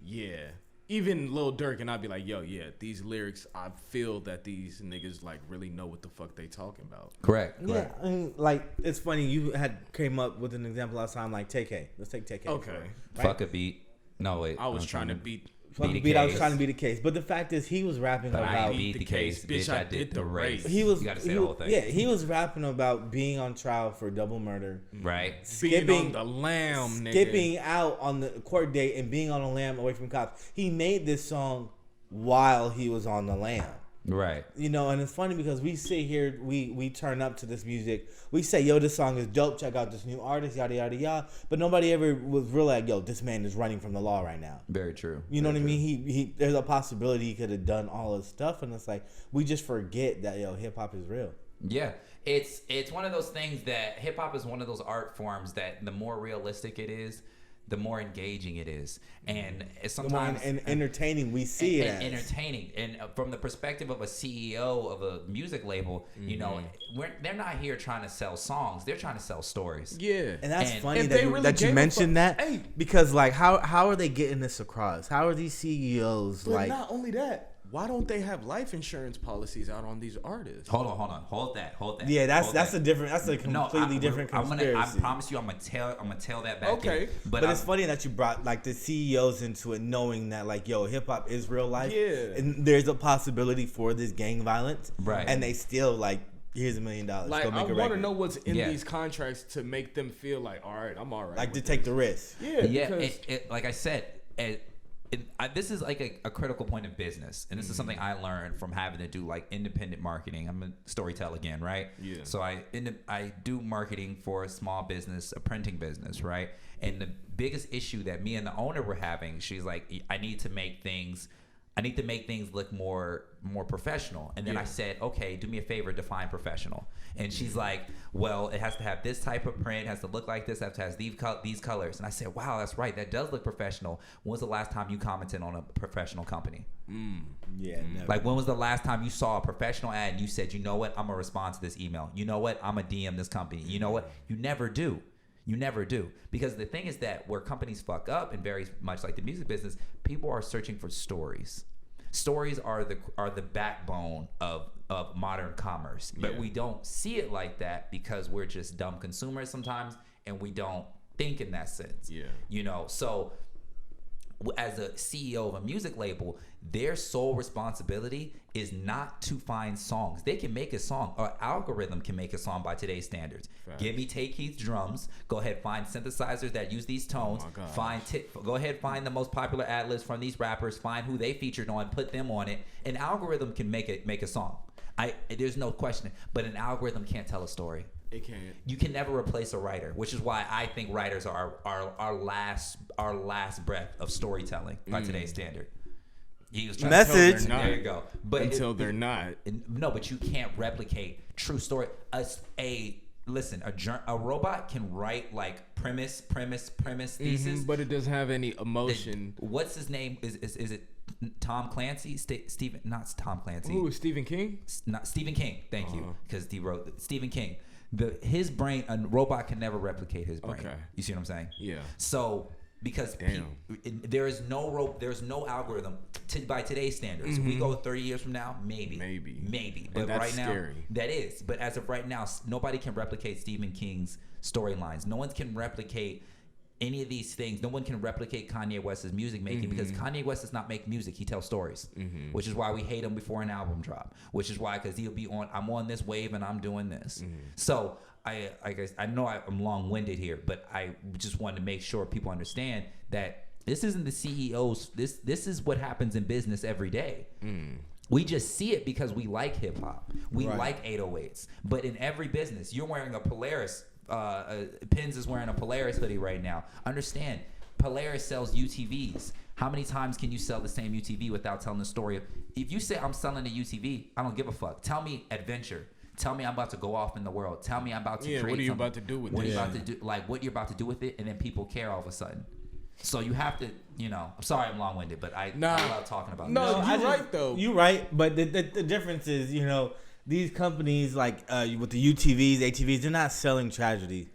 yeah. Even Lil Durk, and I'd be like, yo, yeah, these lyrics, I feel that these niggas like really know what the fuck they talking about.
Correct.
Yeah, I mean, like, it's funny. You came up with an example last time, like TK. Let's take TK.
Okay.
Right?
Fuck a beat. No, wait.
I was trying to beat.
Fuck
the
beat, I was
case.
trying to be the case. But the fact is, he was rapping
But I
about...
beat the case. Bitch, I did the race.
He was,
you got to say
he
the
was-
whole thing.
Yeah, he was rapping about being on trial for double murder.
Right.
Being
Skipping
on the lamb, nigga.
skipping out on the court date and being on the lam away from cops. He made this song while he was on the lam.
Right.
You know, and it's funny because we sit here, we turn up to this music. We say, yo, this song is dope. Check out this new artist, yada, yada, yada. But nobody ever was real like, yo, this man is running from the law right now.
Very true.
You know what I mean? He there's a possibility he could have done all his stuff. And it's like, we just forget that, yo, hip hop is real.
Yeah, it's one of those things that hip hop is one of those art forms that the more realistic it is, the more engaging it is, and it's sometimes
and entertaining, we see
and
it as.
entertaining. And from the perspective of a CEO of a music label, you know, they're not here trying to sell songs; they're trying to sell stories.
Yeah.
And that's
And
funny
if
that
they
you,
really
that you
gave a
mentioned
fuck-
that,
Hey.
because like how are they getting this across? How are these CEOs
But
like?
not only that, why don't they have life insurance policies out on these artists?
Hold on, hold that.
Yeah, that's
hold
that's
that.
a different, that's a completely different conspiracy.
I promise you, I'm gonna tell that back.
Okay.
in.
But it's funny that you brought like the CEOs into it, knowing that like, yo, hip hop is real life.
Yeah.
And there's a possibility for this gang violence.
Right.
And they still like, here's $1 million.
Like,
Go
I
make a
want
record.
to know what's in
Yeah.
these contracts to make them feel like, all right, I'm all right.
Like to
with
take
this.
the risk.
Yeah,
Yeah,
because
like I said, this is like a critical point of business, and this is something I learned from having to do like independent marketing. I'm a storyteller again, right?
Yeah.
So I do marketing for a small business, a printing business, right? And the biggest issue that me and the owner were having, she's like, I need to make things look more professional. And then I said, okay, do me a favor, define professional. And she's like, well, it has to have this type of print, it has to look like this, it has these colors. And I said, wow, that's right, that does look professional. When was the last time you commented on a professional company?
Yeah. Never.
Like, when was the last time you saw a professional ad and you said, you know what, I'm gonna respond to this email. You know what, I'm gonna DM this company. You know what, you never do. You never do. Because the thing is that where companies fuck up, and very much like the music business, people are searching for stories. Stories are the backbone of modern commerce. But we don't see it like that because we're just dumb consumers sometimes, and we don't think in that sense.
Yeah.
You know, so as a CEO of a music label, their sole responsibility is not to find songs. They can make a song, or algorithm can make a song by today's standards.
Facts.
Give me Take Keith's drums. Go ahead, find synthesizers that use these tones.
Oh my gosh.
Go ahead, find the most popular ad-libs from these rappers. Find who they featured on, put them on it. An algorithm can make a song. There's no question. But an algorithm can't tell a story.
it can't.
You can never replace a writer, which is why I think writers are our last breath of storytelling by today's standard. He was trying
Message.
To there you go. But
Until they're not.
no, but you can't replicate true story. A robot can write like premise, thesis.
But it doesn't have any emotion.
What's his name? Is it Tom Clancy? Stephen, not Tom Clancy.
Ooh, Stephen King?
Not Stephen King. Thank you, because he wrote Stephen King. His brain, a robot can never replicate his brain.
Okay.
You see what I'm saying?
Yeah.
So because there's no algorithm by today's standards. We go 30 years from now, maybe. But
And that's
right now,
scary.
that is. But as of right now, nobody can replicate Stephen King's storylines. No one can replicate any of these things. No one can replicate Kanye West's music making because Kanye West does not make music. He tells stories, which is why we hate him before an album drop. Which is why, because he'll be on, I'm on this wave and I'm doing this. So I guess I know I'm long-winded here, but I just wanted to make sure people understand that this isn't the CEOs. This is what happens in business every day. We just see it because we like hip hop. We like 808s. But in every business, you're wearing a Polaris. Pins is wearing a Polaris hoodie right now. Understand, Polaris sells UTVs. How many times can you sell the same UTV without telling the story? If you say I'm selling a UTV, I don't give a fuck. Tell me adventure. Tell me I'm about to go off in the world. Tell me I'm about to create
what are you
something.
about to do with
what
this?
What are you about to do? Like, what you're about to do with it, and then people care all of a sudden. So you have to, I'm sorry I'm long-winded, but I love talking about
no,
this.
you're right, though.
You're right, but the difference is, these companies like with the UTVs, ATVs, they're not selling tragedy.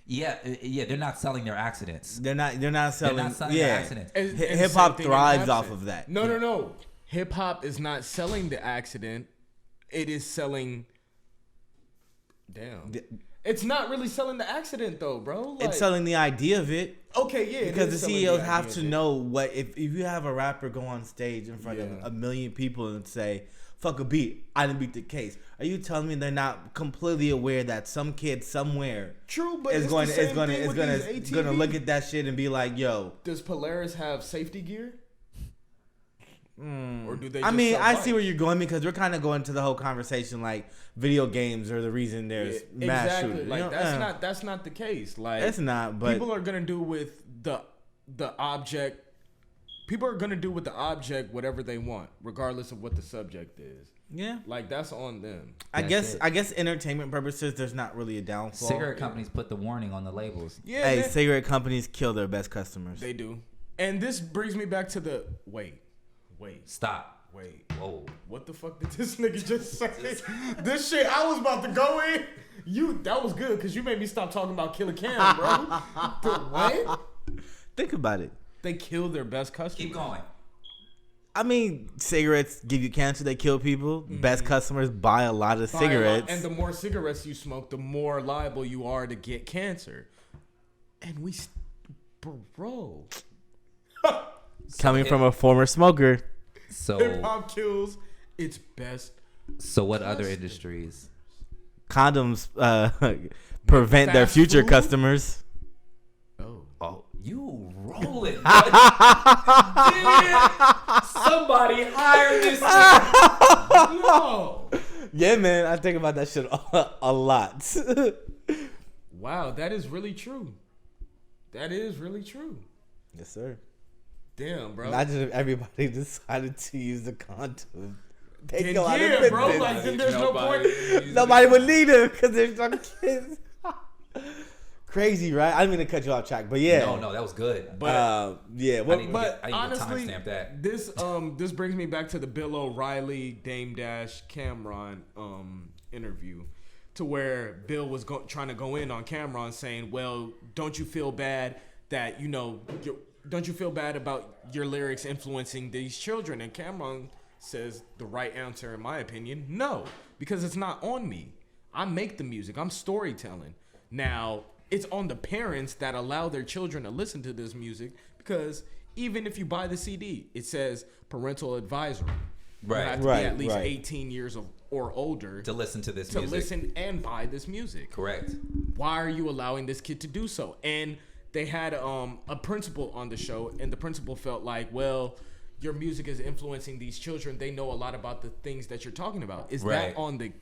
Yeah, they're not selling their accidents.
They're not selling.
their accidents.
Hip hop thrives off of that.
No. Hip hop is not selling the accident. It is selling. Damn. It's not really selling the accident though, bro.
It's selling the idea of it.
Okay, yeah.
Because the CEOs have to know what if you have a rapper go on stage in front of a million people and say, "Fuck a beat, I didn't beat the case." Are you telling me they're not completely aware that some kid somewhere is going to look at that shit and be like, "Yo,
does Polaris have safety gear?" Or do they?
I see where you're going because we're kind of going to the whole conversation like video games are the reason there's mass shootings.
Like that's not the case. Like
it's not. But
people are gonna do with the object. People are gonna do with the object whatever they want, regardless of what the subject is.
Yeah,
like that's on them.
I guess entertainment purposes, there's not really a downfall.
Cigarette companies put the warning on the labels.
Yeah,
hey, cigarette companies kill their best customers.
They do, and this brings me back to the wait.
Stop.
Wait.
Whoa.
What the fuck did this nigga just say? This shit, I was about to go in. That was good because you made me stop talking about Killer Cam, bro. What?
Think about it.
They kill their best customers.
Keep going.
I mean, cigarettes give you cancer. They kill people. Mm-hmm. Best customers buy a lot of cigarettes.
And the more cigarettes you smoke, the more liable you are to get cancer. And bro.
Coming from a former smoker.
So
hip hop kills its best.
So what other industries?
Condoms prevent their future
food?
Customers.
Oh, you rolling? Somebody hire this nigga.
No.
Yeah, man, I think about that shit a lot.
Wow, that is really true. Yes,
sir.
Damn, bro.
Imagine if everybody decided to use the condom.
Then yeah, bro. Like, then there's no point.
Nobody would need it because there's some kids. Crazy, right? I didn't mean to cut you off track, but yeah.
No, that was good.
But yeah,
but honestly,
timestamp that.
This brings me back to the Bill O'Reilly, Dame Dash, Cameron interview, to where Bill was trying to go in on Cameron saying, "Well, don't you feel bad that don't you feel bad about your lyrics influencing these children?" And Cameron says the right answer, in my opinion, no, because it's not on me. I make the music. I'm storytelling. Now, it's on the parents that allow their children to listen to this music, because even if you buy the CD, it says parental advisory.
Right.
You have to be at least 18 years or older
to listen to this
music.
To listen
and buy this music.
Correct.
Why are you allowing this kid to do so? And they had a principal on the show, and the principal felt like, well, your music is influencing these children. They know a lot about the things that you're talking about. Is that on the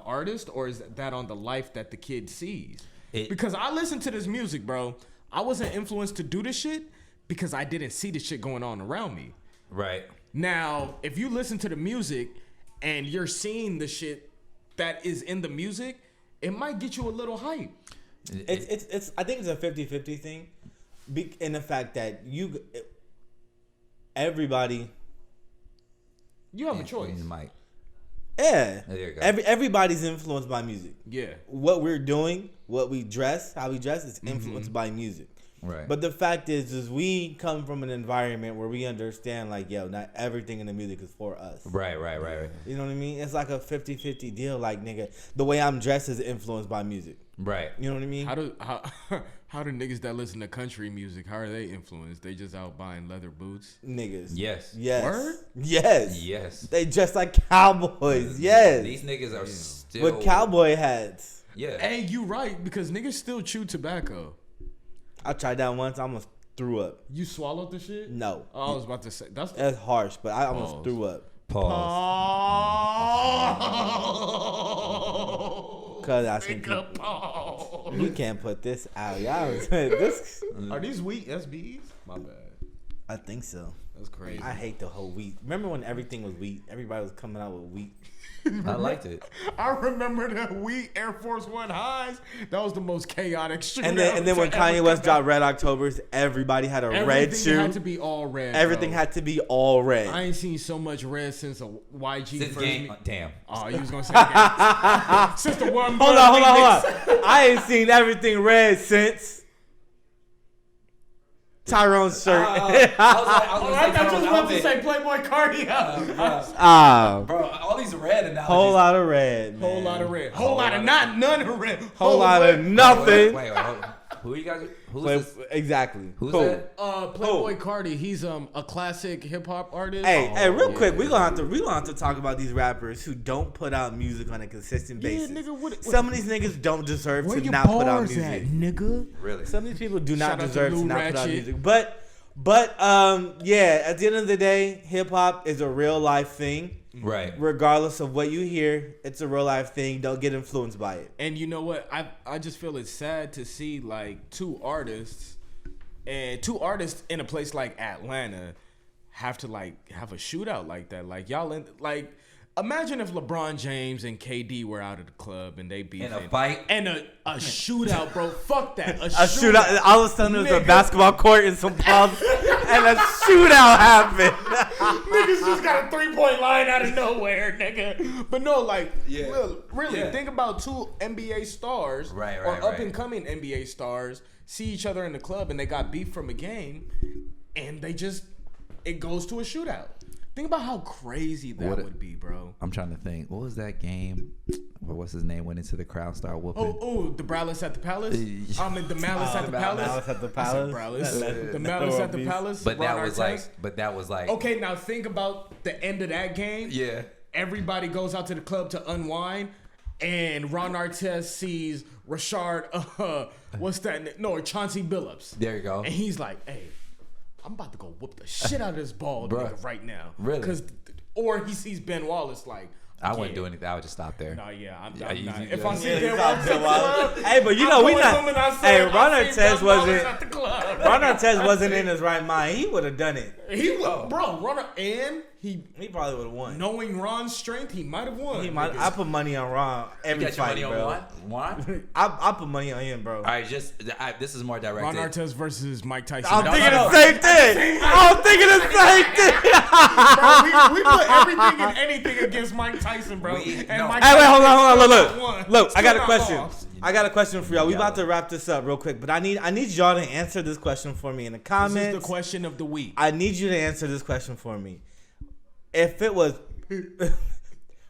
artist, or is that on the life that the kid sees? Because I listened to this music, bro. I wasn't influenced to do this shit because I didn't see the shit going on around me.
Right.
Now, if you listen to the music and you're seeing the shit that is in the music, it might get you a little hype.
It's I think it's a 50-50 thing, in the fact that everybody
you have a choice.
Mike. Yeah.
There you go.
Everybody's influenced by music.
Yeah.
What we're doing, what we dress, how we dress is influenced by music.
Right.
But the fact is we come from an environment where we understand, like, yo, not everything in the music is for us.
Right.
You know what I mean? It's like a 50-50 deal. Like, nigga, the way I'm dressed is influenced by music.
Right.
You know what I mean?
How do niggas that listen to country music, how are they influenced? They just out buying leather boots?
Niggas.
Yes.
Word?
Yes. They dress like cowboys. Yes.
These niggas are still
with cowboy hats.
Yeah.
Hey, you right, because niggas still chew tobacco.
I tried that once. I almost threw up.
You swallowed the shit?
No.
Oh, I was about to say that's
harsh, but I almost threw up.
Pause.
Cause I think we can't put this out. Y'all this.
Are these weak SBEs? My bad.
I think so.
That's crazy.
I hate the whole wheat. Remember when everything was wheat? Everybody was coming out with wheat.
I liked it.
I remember the wheat Air Force One highs. That was the most chaotic shootout.
And then when Kanye West dropped Red Octobers, everybody had a red shoe.
Everything had to be all red.
Everything had to be all red.
I ain't seen so much red since a YG
Since
first.
game, damn.
Oh, you was gonna say game. Since the one.
Hold on. I ain't seen everything red since Tyrone's shirt.
I
thought you was about to say Playboy Cardi.
Bro, all these red analogies.
Whole lot of red.
Whole lot of red. Whole lot of none of red.
Whole lot of nothing.
Wait, hold on. Who are you guys? Who's this?
Exactly.
Who's
Who?
that?
Playboy Cardi. He's a classic hip hop artist.
Hey, real quick, we gonna have to talk about these rappers who don't put out music on a consistent basis.
nigga, what-
Some of these niggas don't deserve
Where
to
your
not put out
bars
music.
at, nigga?
Really?
Some of these people do not
Shout out to
deserve to
Lou
not put out
Ratchet.
music. But yeah, at the end of the day, hip hop is a real life thing.
Right.
Regardless of what you hear, it's a real life thing. Don't get influenced by it.
And you know what? I just feel it's sad to see like two artists in a place like Atlanta have to like have a shootout like that. Like y'all imagine if LeBron James and KD were out at the club and they beefing.
In a fight?
And a shootout, bro. Fuck that.
A shootout. All of a sudden, there's a
Nigga.
basketball court and some pubs, and a shootout happened.
Niggas just got a 3-point line out of nowhere, nigga. But no, like, really,
Yeah.
think about two NBA stars
Right,
or
right.
up and coming NBA stars see each other in the club and they got beef from a game, and it goes to a shootout. Think about how crazy that would be, bro.
I'm trying to think. What was that game? What's his name? Went into the crowd, started whooping.
Oh, the Bralice at the Palace. I mean, the Malice at the Palace.
Malice at the
I said
Palace.
Bralice. The Malice at the Palace.
But
Ron
that was like.
Okay, now think about the end of that game.
Yeah.
Everybody goes out to the club to unwind, and Ron Artest sees Rashard, what's that? No, Chauncey Billups.
There you go.
And he's like, hey, I'm about to go whoop the shit out of this bald nigga right now.
Really?
Or he sees Ben Wallace like,
I wouldn't do anything. I would just stop there.
nah, yeah, I'm
you-
not.
you-
If I
yeah.
see
Yeah,
Ben
it's
Wallace
not
at the
Ben Wallace.
club,
Hey, but you
I'm
know we
going
not.
home and I
Hey,
said,
Ron
I seen
Artest
Ben Wallace
wasn't.
at the club.
Ron Artest wasn't in his right mind. He would have done it.
He was, bro, Ron, and
He probably would have won.
knowing Ron's strength, he might have won.
He might. I put money on Ron every
You got your
fight,
money on
bro.
Juan?
I put money on him, bro.
All right, this is more directed.
Ron Artest versus Mike Tyson.
I'm
No,
thinking
no,
the same thing. I'm thinking the same thing.
bro, we put everything and anything against Mike Tyson, bro.
No.
Mike
Hey, wait, hold
Tyson
on.
still
Look.
won.
Look, I got
Still
a
not
question.
lost.
I got a question for y'all. We about to wrap this up real quick, but I need y'all to answer this question for me in the comments.
This is the question of the week.
I need you to answer this question for me. If it was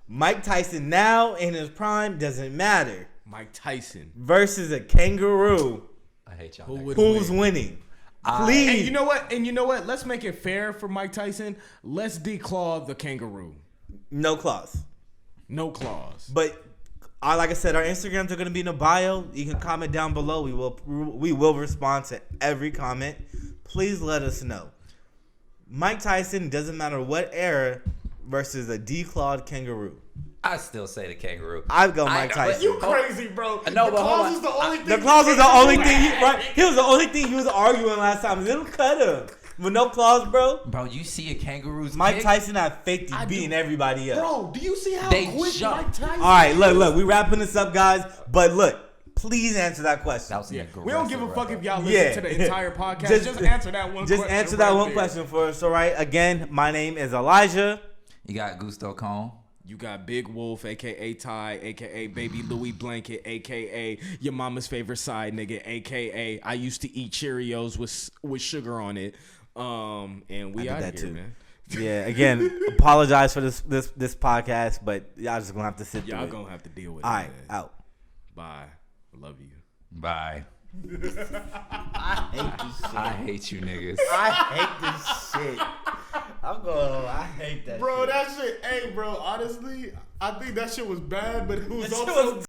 Mike Tyson now in his prime, doesn't matter,
Mike Tyson.
versus a kangaroo,
I hate y'all.
Who
niggas.
would
who's
win?
winning?
And
Please.
you know what? Let's make it fair for Mike Tyson. Let's declaw the kangaroo.
No clause.
No clause.
But like I said, our Instagrams are gonna be in the bio. You can comment down below. We will respond to every comment. Please let us know. Mike Tyson, doesn't matter what era, versus a declawed kangaroo.
I still say the kangaroo.
I'd go Mike Tyson.
You crazy, bro.
No,
the
but hold
clause
on.
is the only thing.
The clause was the only thing. He was the only thing he was arguing last time. They don't cut him with no clause, bro.
Bro, you see a kangaroo's
Mike
kick?
Tyson had faked
I
beating
do.
everybody up.
Bro, do you see how
They
quick
jump.
Mike Tyson?
All right, look, we wrapping this up, guys. But look, please answer that question.
That was
Yeah.
an
We don't give a
aggressive
fuck if
rap.
y'all listen
Yeah.
to the entire podcast. Just answer that one
Just
question.
answer that
right
one
there.
question for us. All right. Again, my name is Elijah.
You got Gusto Cone.
You got Big Wolf, a.k.a. Ty, a.k.a. Baby Louie Blanket, a.k.a. your mama's favorite side nigga, a.k.a. I used to eat Cheerios with sugar on it. And we
did
out
that
of here,
too.
man.
Yeah. Again, apologize for this podcast, but y'all just gonna have to sit through
Y'all
it.
gonna have to deal with
All
it.
right.
Man.
Out.
Bye. Love you.
Bye.
I hate this shit.
I hate you niggas.
I hate this shit. I'm going. I hate that.
Bro,
shit.
that shit, hey, bro, honestly, I think that shit was bad, but it was
That shit
also
was